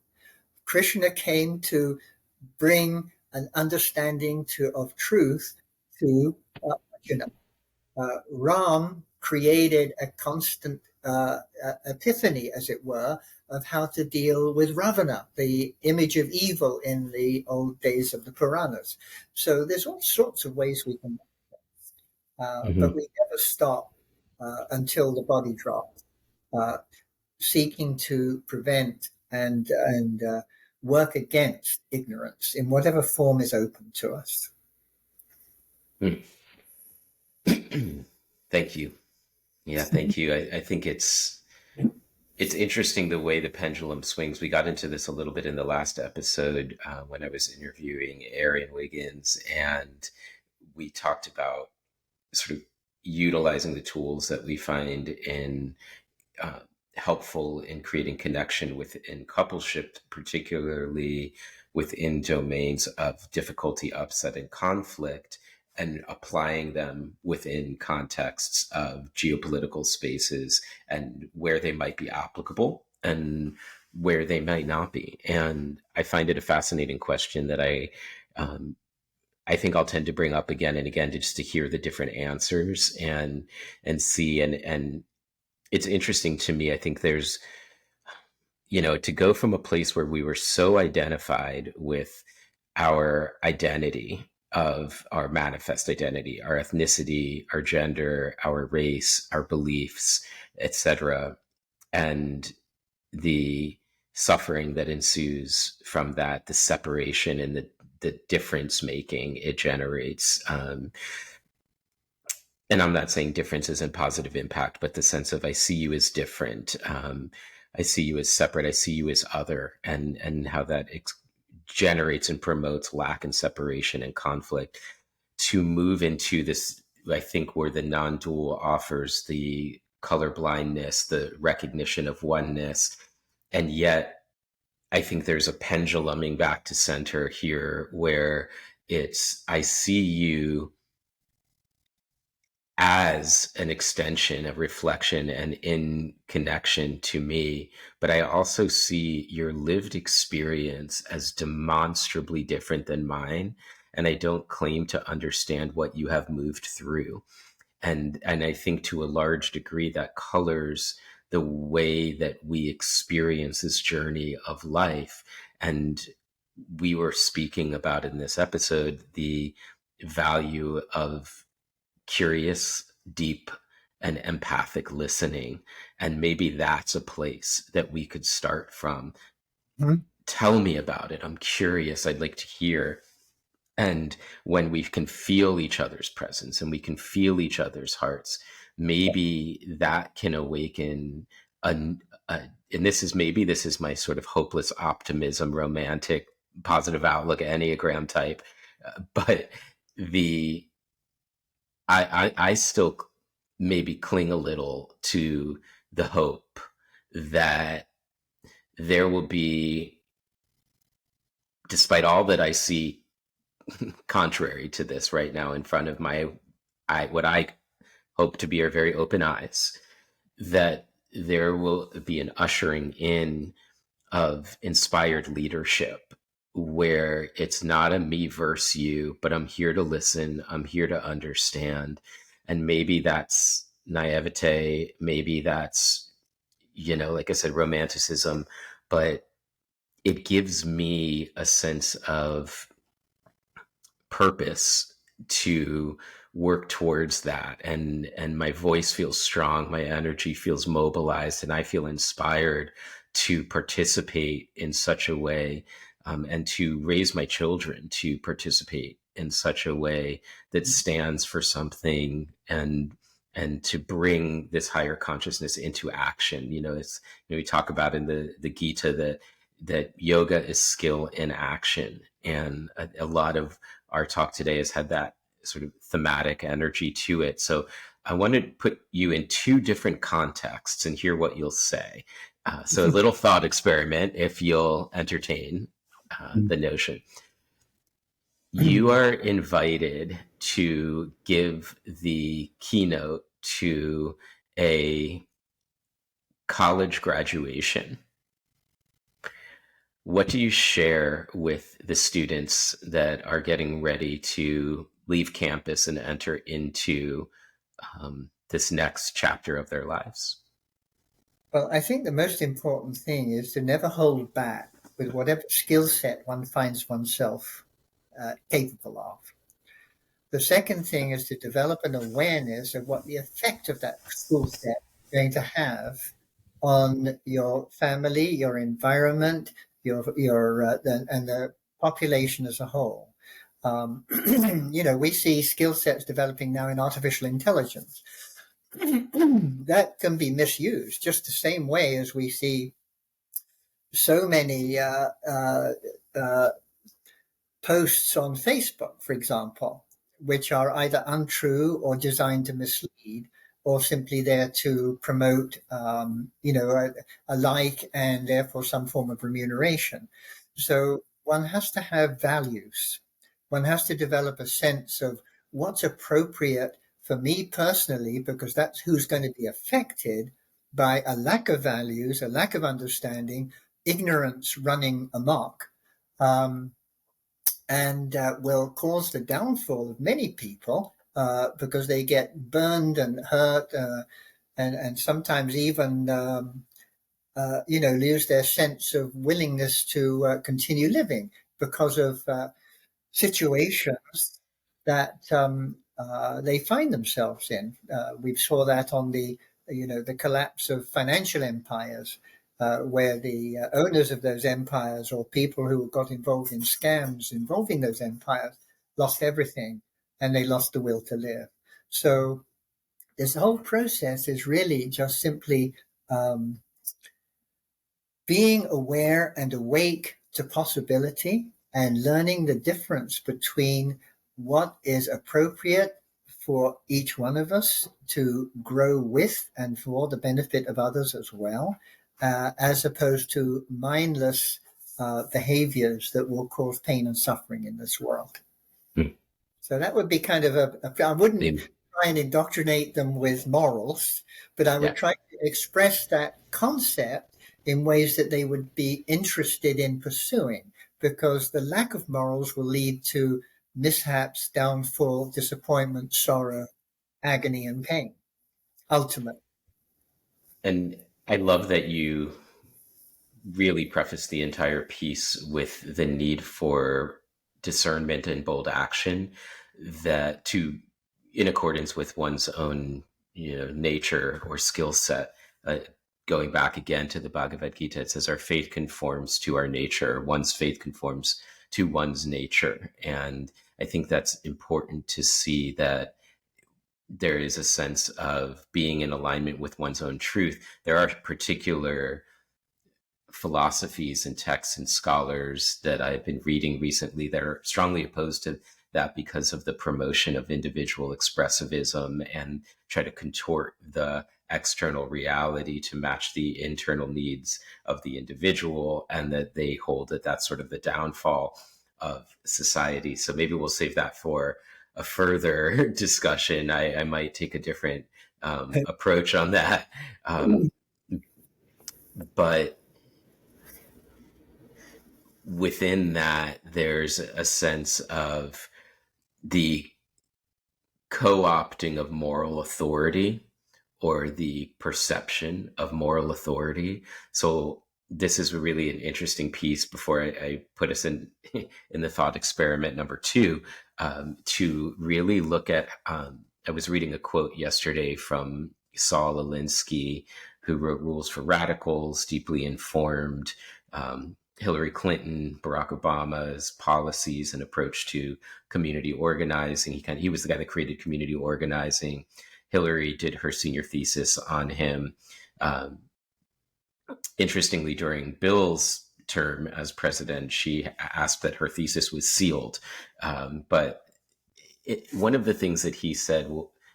Krishna came to bring an understanding of truth to Arjuna. Ram created a constant epiphany, as it were, of how to deal with Ravana, the image of evil in the old days of the Puranas. So there's all sorts of ways we can, but we never stop until the body drops, seeking to prevent and work against ignorance in whatever form is open to us. Thank you. Yeah, thank you. I think it's interesting the way the pendulum swings. We got into this a little bit in the last episode when I was interviewing Arian Wiggins, and we talked about sort of utilizing the tools that we find in helpful in creating connection within coupleship, particularly within domains of difficulty, upset, and conflict, and applying them within contexts of geopolitical spaces and where they might be applicable and where they might not be. And I find it a fascinating question that I think I'll tend to bring up again and again just to hear the different answers and see and it's interesting to me. I think there's, to go from a place where we were so identified with our identity of our manifest identity, our ethnicity, our gender, our race, our beliefs, etc., and the suffering that ensues from that, the separation and the difference making it generates. And I'm not saying difference isn't positive impact, but the sense of I see you as different. I see you as separate. I see you as other, and how that generates and promotes lack and separation and conflict. To move into this, I think, where the non-dual offers the colorblindness, the recognition of oneness, and yet I think there's a penduluming back to center here where it's I see you as an extension of reflection and in connection to me, but I also see your lived experience as demonstrably different than mine. And I don't claim to understand what you have moved through. And I think to a large degree that colors the way that we experience this journey of life. And we were speaking about in this episode the value of curious, deep, and empathic listening. And maybe that's a place that we could start from. Mm-hmm. Tell me about it. I'm curious. I'd like to hear. And when we can feel each other's presence and we can feel each other's hearts, maybe that can awaken and this is my sort of hopeless optimism, romantic, positive outlook, Enneagram type. But I still maybe cling a little to the hope that there will be, despite all that I see contrary to this right now in front of what I hope to be are very open eyes, that there will be an ushering in of inspired leadership where it's not a me versus you, but I'm here to listen, I'm here to understand. And maybe that's naivete, maybe that's, like I said, romanticism, but it gives me a sense of purpose to work towards that, and my voice feels strong, my energy feels mobilized, and I feel inspired to participate in such a way, and to raise my children to participate in such a way that stands for something, and to bring this higher consciousness into action. It's, we talk about in the Gita that yoga is skill in action, and a lot of our talk today has had that sort of thematic energy to it. So I want to put you in two different contexts and hear what you'll say. So a little thought experiment, if you'll entertain the notion. You are invited to give the keynote to a college graduation. What do you share with the students that are getting ready to leave campus and enter into this next chapter of their lives? Well, I think the most important thing is to never hold back with whatever skill set one finds oneself capable of. The second thing is to develop an awareness of what the effect of that skill set is going to have on your family, your environment, and the population as a whole. We see skill sets developing now in artificial intelligence. That can be misused just the same way as we see so many posts on Facebook, for example, which are either untrue or designed to mislead, or simply there to promote, a like and therefore some form of remuneration. So one has to have values. One has to develop a sense of what's appropriate for me personally, because that's who's going to be affected by a lack of values, a lack of understanding, ignorance running amok. And will cause the downfall of many people because they get burned and hurt and sometimes even, lose their sense of willingness to continue living because of situations that they find themselves in. We saw that on the collapse of financial empires, where the owners of those empires or people who got involved in scams involving those empires lost everything, and they lost the will to live. So this whole process is really just simply being aware and awake to possibility and learning the difference between what is appropriate for each one of us to grow with and for the benefit of others as well, as opposed to mindless behaviors that will cause pain and suffering in this world. So that would be kind of I wouldn't try and indoctrinate them with morals, but I would try to express that concept in ways that they would be interested in pursuing, because the lack of morals will lead to mishaps, downfall, disappointment, sorrow, agony, and pain, ultimately. And I love that you really preface the entire piece with the need for discernment and bold action, that in accordance with one's own nature or skill set. Going back again to the Bhagavad Gita, it says our faith conforms to our nature, one's faith conforms to one's nature. And I think that's important to see, that there is a sense of being in alignment with one's own truth. There are particular philosophies and texts and scholars that I've been reading recently that are strongly opposed to that, because of the promotion of individual expressivism and try to contort the external reality to match the internal needs of the individual, and that they hold that that's sort of the downfall of society. So maybe we'll save that for a further discussion. I might take a different approach on that. But within that, there's a sense of the co-opting of moral authority or the perception of moral authority. So this is really an interesting piece before I put us in in the thought experiment number two, to really look at. I was reading a quote yesterday from Saul Alinsky, who wrote Rules for Radicals, deeply informed Hillary Clinton, Barack Obama's policies and approach to community organizing. He was the guy that created community organizing. Hillary did her senior thesis on him. Interestingly, during Bill's term as president, she asked that her thesis was sealed. But one of the things that he said,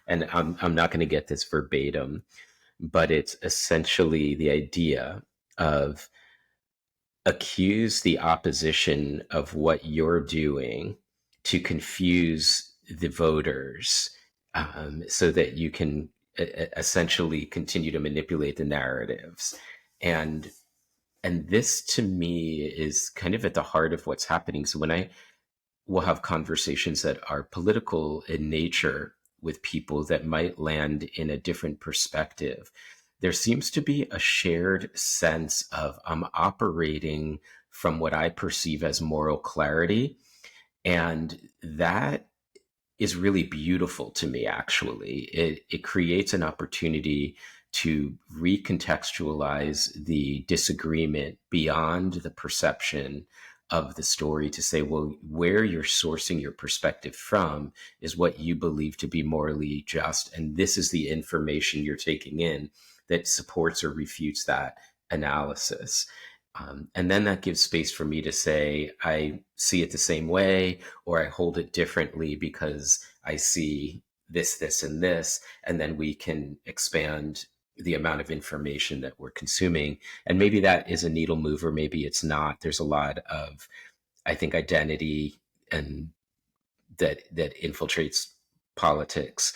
and I'm not going to get this verbatim, but it's essentially the idea of accuse the opposition of what you're doing to confuse the voters, so that you can essentially continue to manipulate the narratives. And this to me is kind of at the heart of what's happening. So when I will have conversations that are political in nature with people that might land in a different perspective, there seems to be a shared sense of I'm operating from what I perceive as moral clarity. And that is really beautiful to me, actually. It creates an opportunity to recontextualize the disagreement beyond the perception of the story, to say, well, where you're sourcing your perspective from is what you believe to be morally just. And this is the information you're taking in that supports or refutes that analysis. And then that gives space for me to say, I see it the same way, or I hold it differently because I see this, this, and this. And then we can expand the amount of information that we're consuming. And maybe that is a needle mover, maybe it's not. There's a lot of, I think, identity and that infiltrates politics.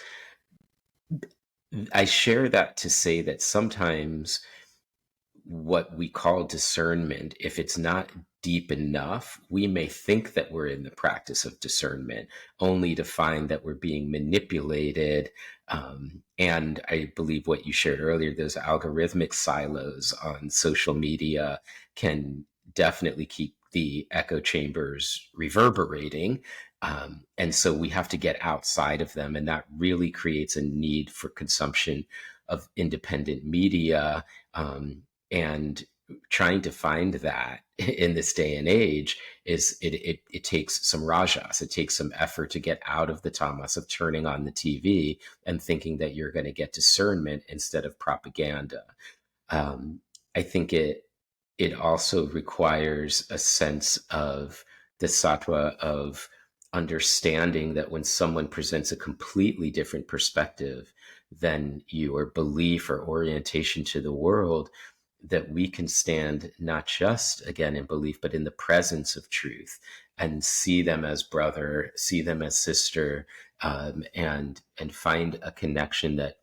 I share that to say that sometimes what we call discernment, if it's not deep enough, we may think that we're in the practice of discernment, only to find that we're being manipulated. And I believe what you shared earlier, those algorithmic silos on social media can definitely keep the echo chambers reverberating. And so we have to get outside of them. And that really creates a need for consumption of independent media. And trying to find that in this day and age is it takes some rajas. It takes some effort to get out of the tamas of turning on the TV and thinking that you're going to get discernment instead of propaganda. I think it also requires a sense of the sattva of understanding that when someone presents a completely different perspective than your belief or orientation to the world, that we can stand not just again in belief, but in the presence of truth and see them as brother, see them as sister, and find a connection that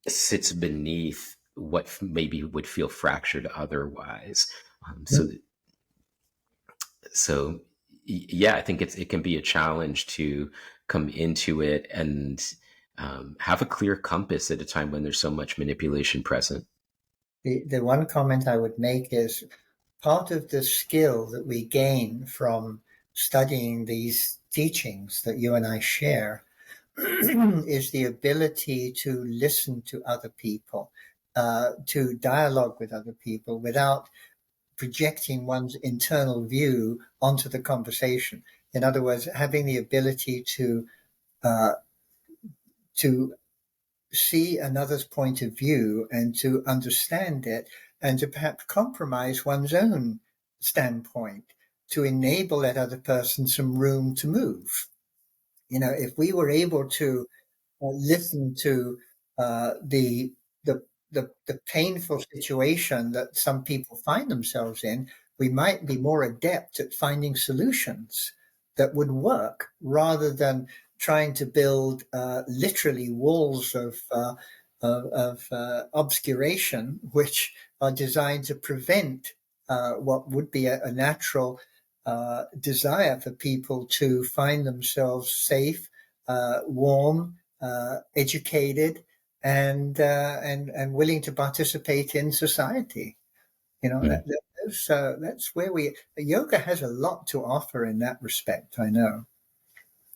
sits beneath what maybe would feel fractured otherwise. So yeah, I think it can be a challenge to come into it and have a clear compass at a time when there's so much manipulation present. The one comment I would make is part of the skill that we gain from studying these teachings that you and I share is the ability to listen to other people, to dialogue with other people without projecting one's internal view onto the conversation. In other words, having the ability to see another's point of view and to understand it and to perhaps compromise one's own standpoint to enable that other person some room to move. You know, if we were able to listen to the painful situation that some people find themselves in, we might be more adept at finding solutions that would work rather than trying to build literally walls of obscuration, which are designed to prevent what would be a natural desire for people to find themselves safe, warm, educated, and willing to participate in society. Mm. That's where yoga has a lot to offer in that respect. I know.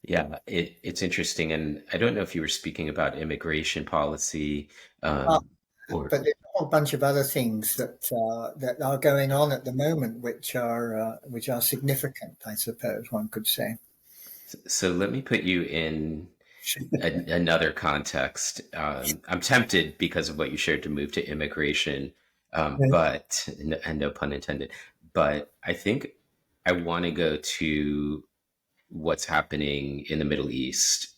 Yeah, it's interesting. And I don't know if you were speaking about immigration policy, Uh, or but there's a whole bunch of other things that are going on at the moment, which are significant, I suppose one could say. so let me put you in another context. I'm tempted because of what you shared to move to immigration, but and no pun intended. But I think I want to go to what's happening in the Middle East.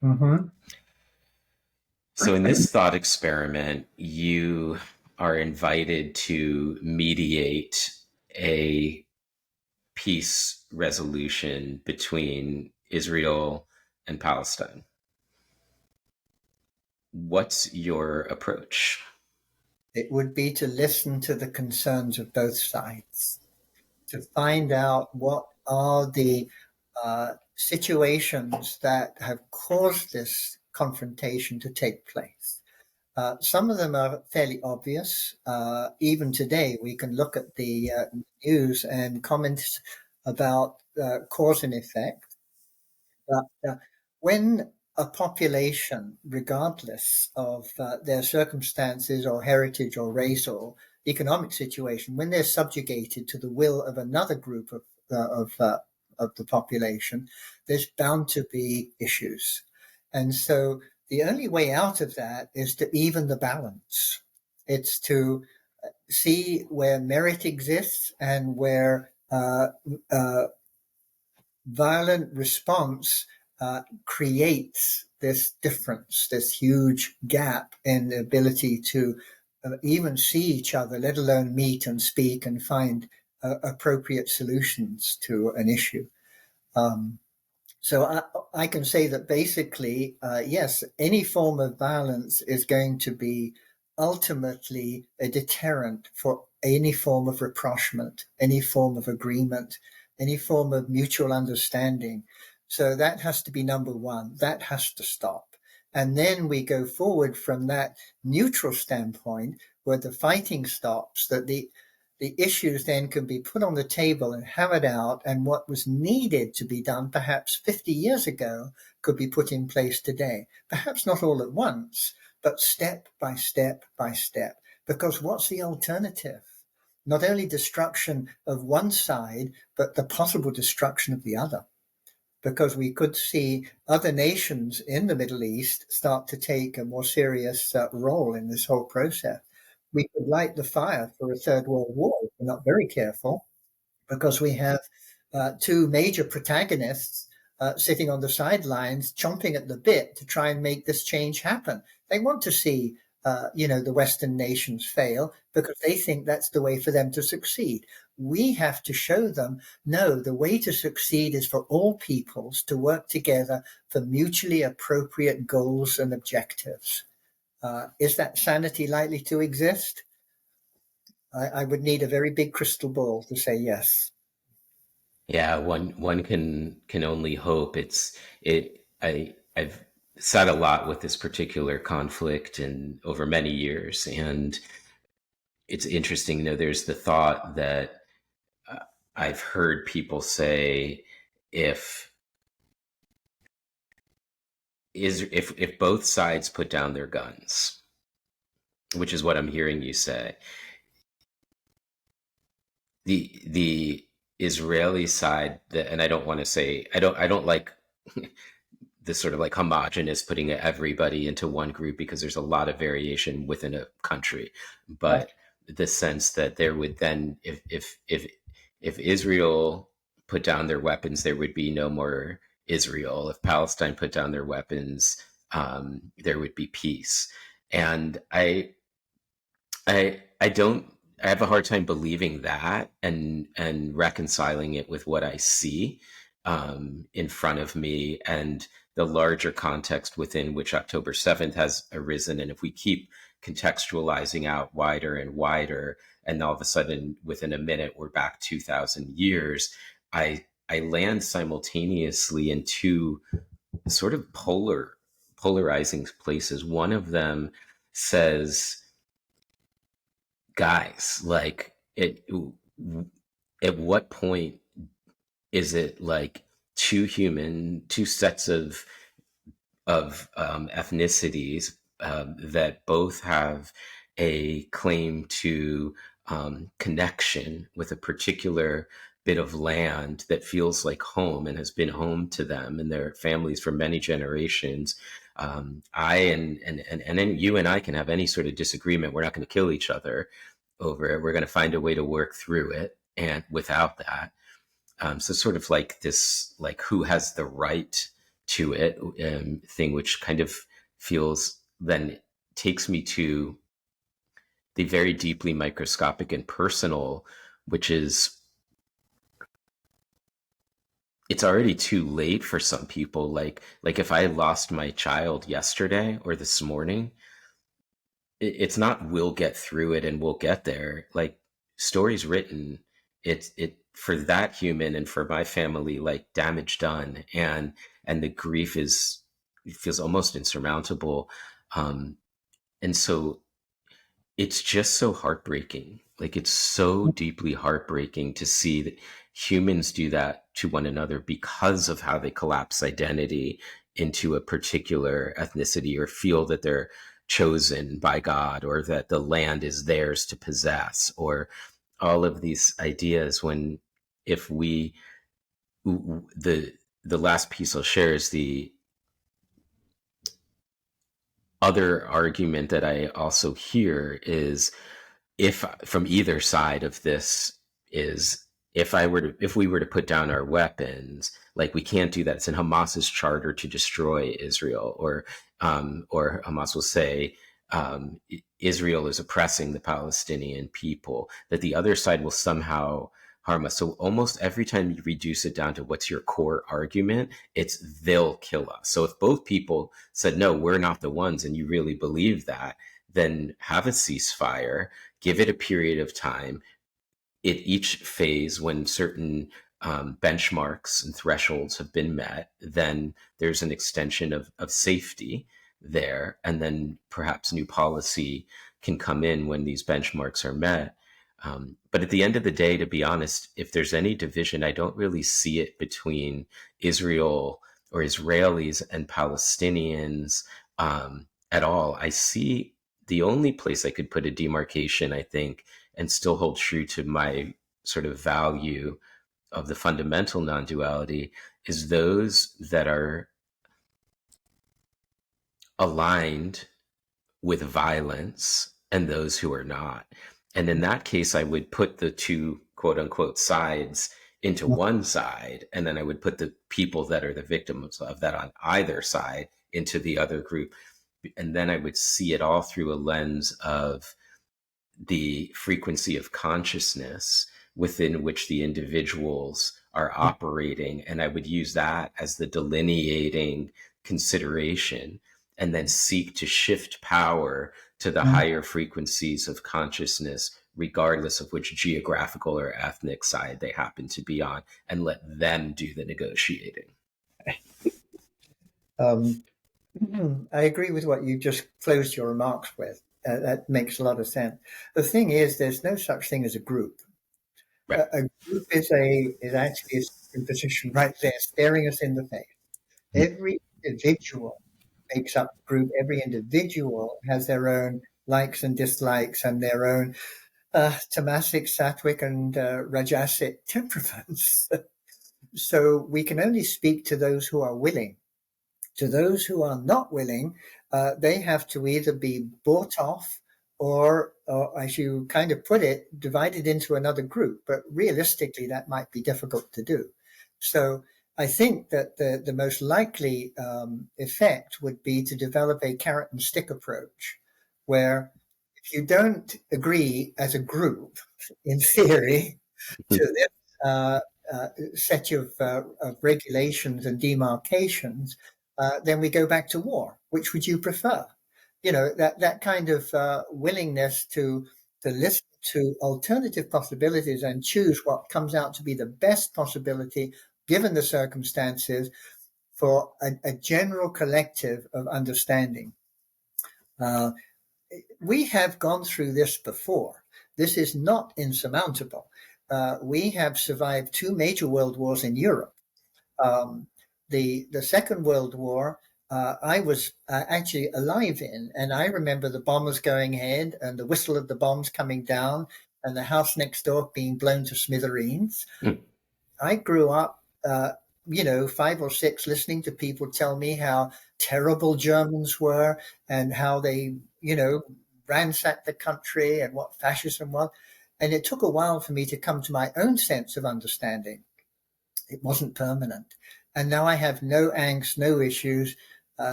Mm-hmm. So, in this thought experiment, you are invited to mediate a peace resolution between Israel and Palestine. What's your approach? It would be to listen to the concerns of both sides, to find out what are the situations that have caused this confrontation to take place. Some of them are fairly obvious. Even today, we can look at the news and comments about cause and effect. But when a population, regardless of their circumstances or heritage or race or economic situation, when they're subjugated to the will of another group of the population, there's bound to be issues. And so the only way out of that is to even the balance. It's to see where merit exists and where violent response creates this difference, this huge gap in the ability to even see each other, let alone meet and speak and find appropriate solutions to an issue. Um, so I can say that basically, yes, any form of violence is going to be ultimately a deterrent for any form of rapprochement, any form of agreement, any form of mutual understanding. So that has to be number one. That has to stop. And then we go forward from that neutral standpoint where the fighting stops, that the issues then can be put on the table and hammered out, and what was needed to be done perhaps 50 years ago could be put in place today. Perhaps not all at once, but step by step by step. Because what's the alternative? Not only destruction of one side, but the possible destruction of the other. Because we could see other nations in the Middle East start to take a more serious role in this whole process. We could light the fire for a third world war if we're not very careful, because we have two major protagonists sitting on the sidelines, chomping at the bit to try and make this change happen. They want to see, the Western nations fail because they think that's the way for them to succeed. We have to show them, no, the way to succeed is for all peoples to work together for mutually appropriate goals and objectives. Is that sanity likely to exist? I would need a very big crystal ball to say yes. Yeah, one can only hope. I've sat a lot with this particular conflict and over many years, and it's interesting. There's the thought that uh, I've heard people say, if if both sides put down their guns, which is what I'm hearing you say, the Israeli side, and I don't want to say, I don't like this sort of like homogenous putting everybody into one group, because there's a lot of variation within a country. Right. But the sense that there would then, if Israel put down their weapons, there would be no more Israel. If Palestine put down their weapons, there would be peace. And I don't, I have a hard time believing that and reconciling it with what I see in front of me, and the larger context within which October 7th has arisen. And if we keep contextualizing out wider and wider, and all of a sudden, within a minute, we're back 2,000 years. I land simultaneously in two sort of polarizing places. One of them says, guys, like, at what point is it like two sets of ethnicities that both have a claim to connection with a particular bit of land that feels like home and has been home to them and their families for many generations. I and you and I can have any sort of disagreement. We're not going to kill each other over it. We're going to find a way to work through it, and without that. So sort of like this, like who has the right to it thing, which kind of feels, then takes me to the very deeply microscopic and personal, which is, it's already too late for some people. Like if I lost my child yesterday or this morning, it's not we'll get through it and we'll get there. Like, stories written, it for that human and for my family, like damage done, and the grief is, it feels almost insurmountable. And so it's just so heartbreaking. Like, it's so deeply heartbreaking to see that humans do that to one another because of how they collapse identity into a particular ethnicity, or feel that they're chosen by God, or that the land is theirs to possess, or all of these ideas. When, if we, the last piece I'll share is the other argument that I also hear is, if from either side of this, is, if we were to put down our weapons, like, we can't do that. It's in Hamas's charter to destroy Israel, or Hamas will say, Israel is oppressing the Palestinian people, that the other side will somehow harm us. So almost every time you reduce it down to what's your core argument, it's they'll kill us. So if both people said, no, we're not the ones, and you really believe that, then have a ceasefire, give it a period of time. At each phase, when certain benchmarks and thresholds have been met, then there's an extension of safety there. And then perhaps new policy can come in when these benchmarks are met. But at the end of the day, to be honest, if there's any division, I don't really see it between Israel or Israelis and Palestinians at all. I see the only place I could put a demarcation, I think, and still hold true to my sort of value of the fundamental non-duality, is those that are aligned with violence and those who are not. And in that case, I would put the two quote unquote sides into one side, and then I would put the people that are the victims of that on either side into the other group. And then I would see it all through a lens of the frequency of consciousness within which the individuals are operating. And I would use that as the delineating consideration, and then seek to shift power to the higher frequencies of consciousness, regardless of which geographical or ethnic side they happen to be on, and let them do the negotiating. I agree with what you just closed your remarks with. That makes a lot of sense. The thing is, there's no such thing as a group. Right. A group is actually a position right there, staring us in the face. Every individual makes up the group. Every individual has their own likes and dislikes and their own tamasic, sattvic, and rajasic temperaments. So we can only speak to those who are willing. To those who are not willing, they have to either be bought off or, as you kind of put it, divided into another group. But realistically, that might be difficult to do. So I think that the most likely effect would be to develop a carrot and stick approach, where if you don't agree as a group, in theory, to this set of regulations and demarcations, then we go back to war. Which would you prefer? that kind of willingness to listen to alternative possibilities and choose what comes out to be the best possibility given the circumstances for a general collective of understanding. We have gone through this before. This is not insurmountable. We have survived 2 major world wars in Europe. The Second World War, I was actually alive in, and I remember the bombers going ahead and the whistle of the bombs coming down and the house next door being blown to smithereens. I grew up, 5 or 6, listening to people tell me how terrible Germans were and how they, ransacked the country and what fascism was. And it took a while for me to come to my own sense of understanding. It wasn't permanent. And now I have no angst, no issues,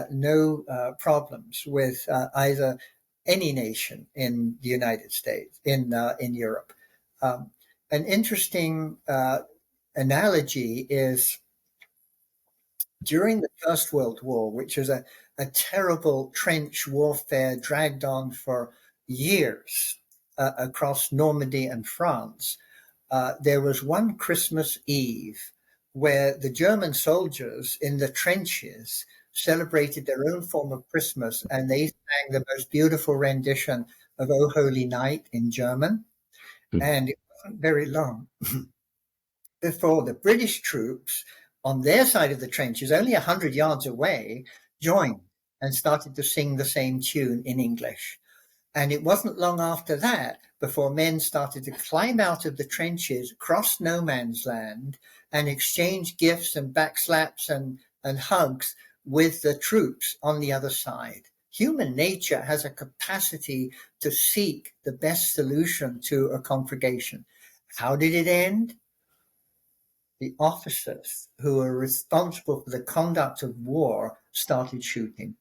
no problems with either any nation in the United States, in Europe. An interesting analogy is during the First World War, which was a terrible trench warfare dragged on for years across Normandy and France, there was one Christmas Eve where the German soldiers in the trenches celebrated their own form of Christmas, and they sang the most beautiful rendition of O Holy Night in German. And it wasn't very long before the British troops on their side of the trenches, only 100 yards away, joined and started to sing the same tune in English. And it wasn't long after that before men started to climb out of the trenches, cross no man's land, and exchange gifts and backslaps and hugs with the troops on the other side. Human nature has a capacity to seek the best solution to a conflagration. How did it end? The officers who were responsible for the conduct of war started shooting.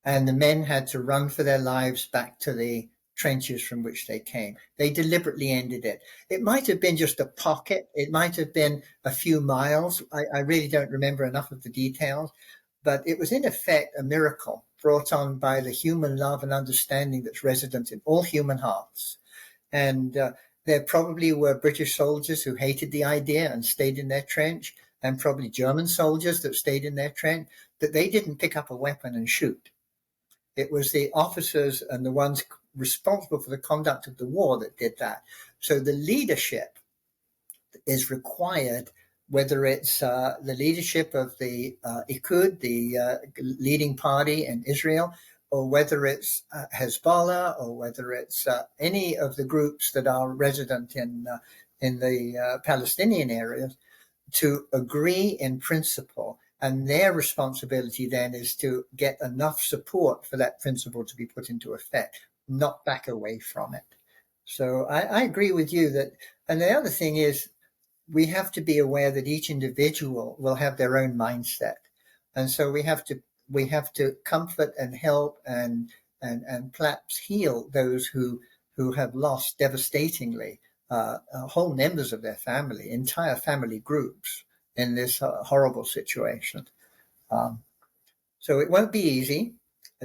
And the men had to run for their lives back to the trenches from which they came. They deliberately ended it. It might have been just a pocket. It might have been a few miles. I really don't remember enough of the details, but it was in effect a miracle brought on by the human love and understanding that's resident in all human hearts. And there probably were British soldiers who hated the idea and stayed in their trench, and probably German soldiers that stayed in their trench, that they didn't pick up a weapon and shoot. It was the officers and the ones responsible for the conduct of the war that did that. So the leadership is required, whether it's the leadership of the Likud, the leading party in Israel, or whether it's Hezbollah, or whether it's any of the groups that are resident in the Palestinian areas, to agree in principle. And their responsibility then is to get enough support for that principle to be put into effect, not back away from it. So I agree with you that, and the other thing is, we have to be aware that each individual will have their own mindset. And so we have to comfort and help and perhaps heal those who have lost devastatingly whole members of their family, entire family groups in this horrible situation. So it won't be easy,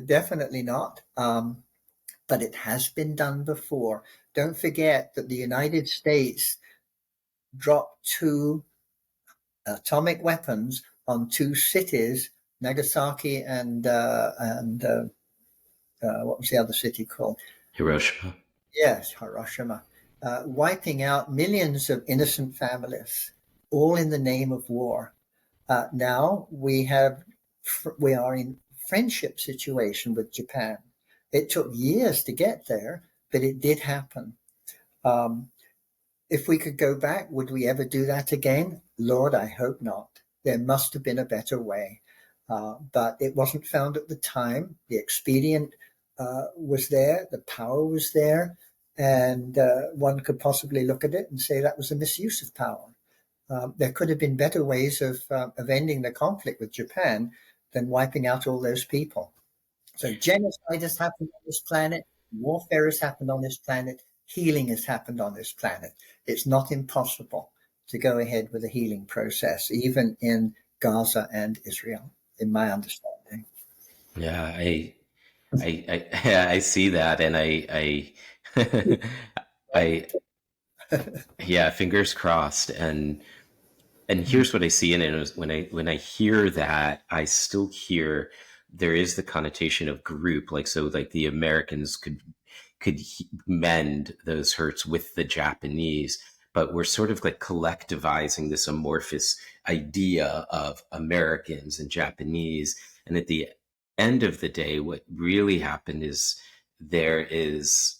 definitely not, but it has been done before. Don't forget that the United States dropped 2 atomic weapons on 2 cities, Nagasaki and what was the other city called? Hiroshima. Yes, Hiroshima, wiping out millions of innocent families, all in the name of war. Now we are in friendship situation with Japan. It took years to get there, but it did happen. If we could go back, would we ever do that again? Lord, I hope not. There must have been a better way. But it wasn't found at the time. The expedient was there, the power was there, and one could possibly look at it and say that was a misuse of power. There could have been better ways of ending the conflict with Japan than wiping out all those people. So genocide has happened on this planet, warfare has happened on this planet, healing has happened on this planet. It's not impossible to go ahead with a healing process, even in Gaza and Israel, in my understanding. Yeah, I see that, and I yeah, fingers crossed. And here's what I see in it is when I hear that, I still hear there is the connotation of group, like so, like the Americans could mend those hurts with the Japanese, but we're sort of like collectivizing this amorphous idea of Americans and Japanese, and at the end of the day, what really happened is there is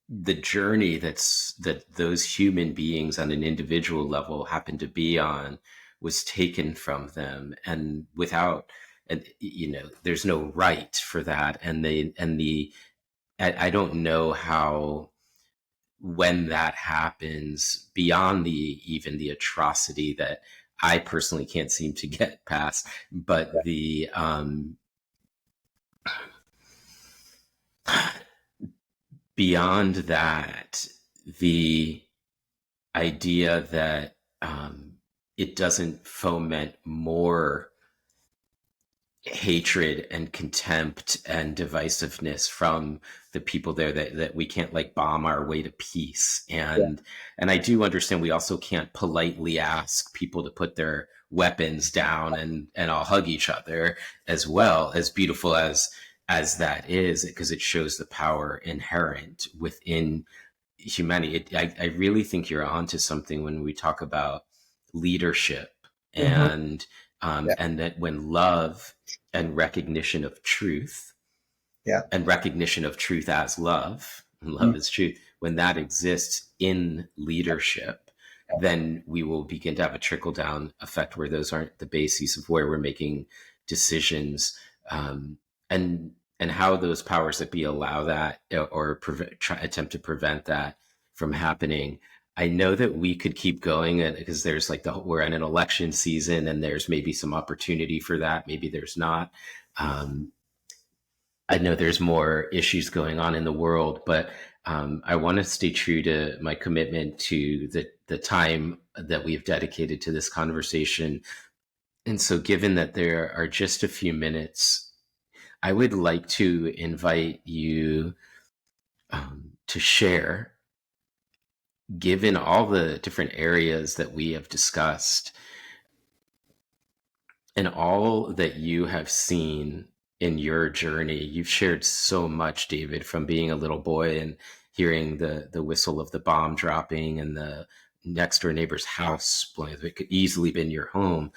the journey that those human beings on an individual level happen to be on was taken from them, and without, and there's no right for that, and I don't know how, when that happens, beyond even the atrocity that I personally can't seem to get past, but the beyond that, the idea that it doesn't foment more hatred and contempt and divisiveness from the people there, that we can't like bomb our way to peace. And I do understand we also can't politely ask people to put their weapons down and all hug each other, as well, as beautiful as that is, because it shows the power inherent within humanity. I really think you're onto something when we talk about leadership, Mhm. and that when love and recognition of truth, Yeah. and recognition of truth as love, and love Mm. is truth, when that exists in leadership, then we will begin to have a trickle down effect where those aren't the bases of where we're making decisions, and how those powers that be allow that, or attempt to prevent that from happening. I know that we could keep going, because there's like we're in an election season, and there's maybe some opportunity for that. Maybe there's not. Um, I know there's more issues going on in the world, but I want to stay true to my commitment to the time that we've dedicated to this conversation. And so, given that there are just a few minutes, I would like to invite you to share, given all the different areas that we have discussed and all that you have seen in your journey. You've shared so much, David, from being a little boy and hearing the whistle of the bomb dropping and the next door neighbor's house blowing. It could easily been your home,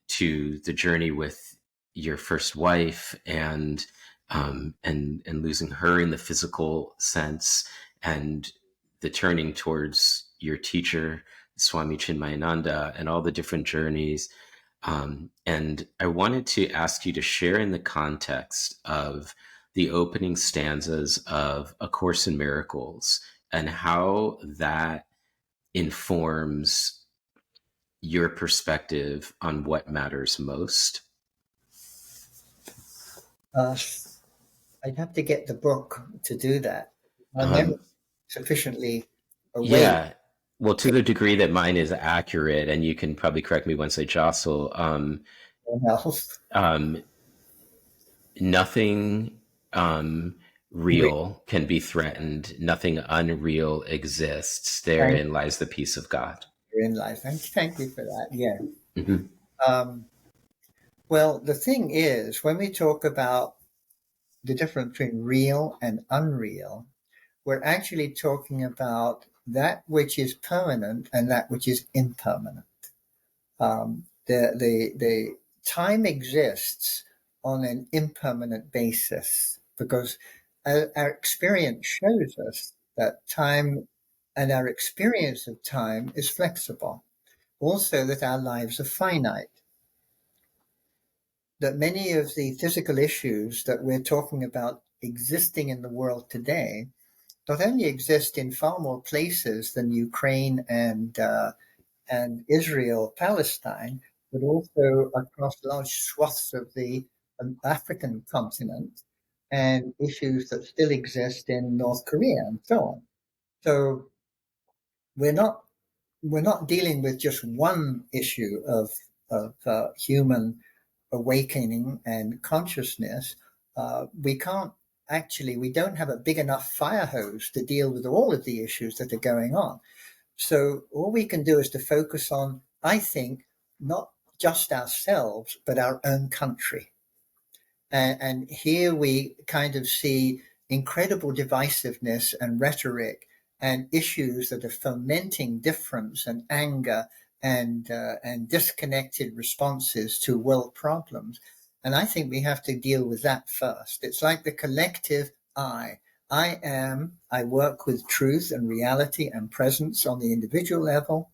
to the journey with your first wife, and losing her in the physical sense, and the turning towards your teacher, Swami Chinmayananda, and all the different journeys. And I wanted to ask you to share in the context of the opening stanzas of A Course in Miracles, and how that informs your perspective on what matters most. Uh, I'd have to get the book to do that. My memory Um, is sufficiently awake. yeah. Well, to the degree that mine is accurate, and you can probably correct me once I jostle, Else. um, nothing real can be threatened. Nothing unreal exists. Thank Therein lies the peace of God. you in life. Thank you for that. Yeah. Mhm. Um, well, the thing is, when we talk about the difference between real and unreal, we're actually talking about that which is permanent and that which is impermanent. The time exists on an impermanent basis because our experience shows us that time and our experience of time is flexible. Also, that our lives are finite. That many of the physical issues that we're talking about existing in the world today not only exist in far more places than Ukraine and Israel-Palestine, but also across large swaths of the African continent and issues that still exist in North Korea and so on. So we're not we're not dealing with just one issue of human awakening and consciousness. we can't actually, we don't have a big enough fire hose to deal with all of the issues that are going on. So all we can do is to focus on, I think, not just ourselves, but our own country. And here we kind of see incredible divisiveness and rhetoric and issues that are fomenting difference and anger and disconnected responses to world problems. And I think we have to deal with that first. It's like the collective I. I work with truth and reality and presence on the individual level.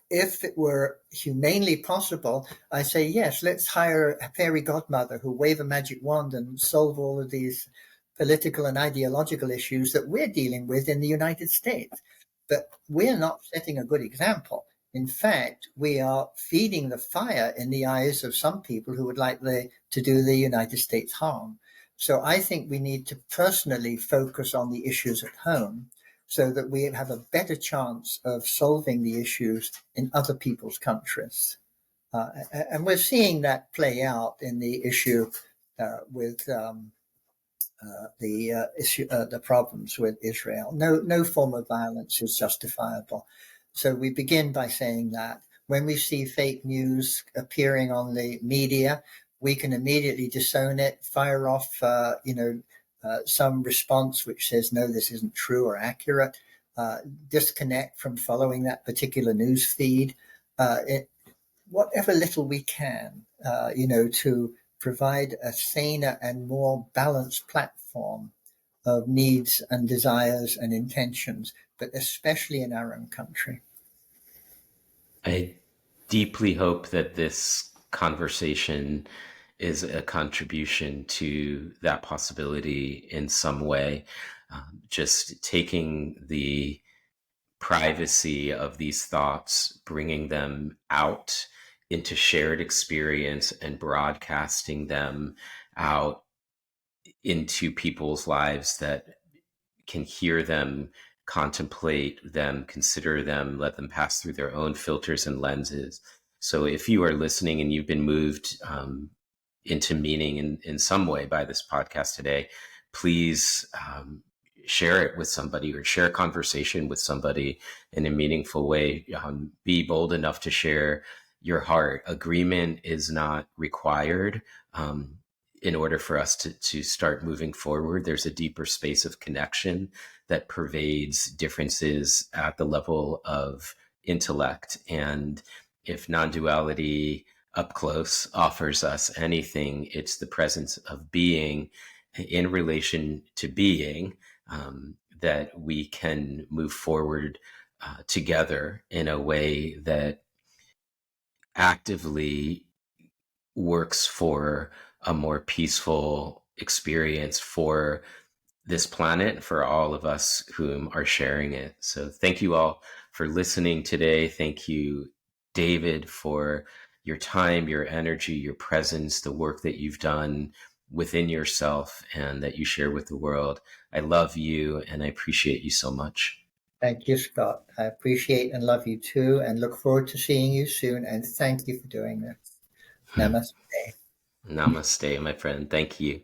If it were humanely possible, I say, yes, let's hire a fairy godmother who wave a magic wand and solve all of these political and ideological issues that we're dealing with in the United States. But we're not setting a good example. In fact, we are feeding the fire in the eyes of some people who would like to do the United States harm. So I think we need to personally focus on the issues at home, so that we have a better chance of solving the issues in other people's countries. And we're seeing that play out in the issue with the problems with Israel. No form of violence is justifiable. So we begin by saying that when we see fake news appearing on the media, we can immediately disown it, fire off, some response which says, no, this isn't true or accurate, disconnect from following that particular news feed, whatever little we can, to provide a saner and more balanced platform of needs and desires and intentions, but especially in our own country. I deeply hope that this conversation is a contribution to that possibility in some way. Just taking the privacy of these thoughts, bringing them out into shared experience and broadcasting them out into people's lives that can hear them, contemplate them, consider them, let them pass through their own filters and lenses. So if you are listening and you've been moved into meaning in some way by this podcast today, please share it with somebody or share a conversation with somebody in a meaningful way. Be bold enough to share your heart. Agreement is not required. In order for us to start moving forward, there's a deeper space of connection that pervades differences at the level of intellect. And if non-duality up close offers us anything, it's the presence of being in relation to being, that we can move forward together in a way that actively works for a more peaceful experience for this planet, for all of us whom are sharing it. So thank you all for listening today. Thank you, David, for your time, your energy, your presence, the work that you've done within yourself and that you share with the world. I love you and I appreciate you so much. Thank you, Scott. I appreciate and love you too, and look forward to seeing you soon. And thank you for doing this. Namaste. Namaste, my friend. Thank you.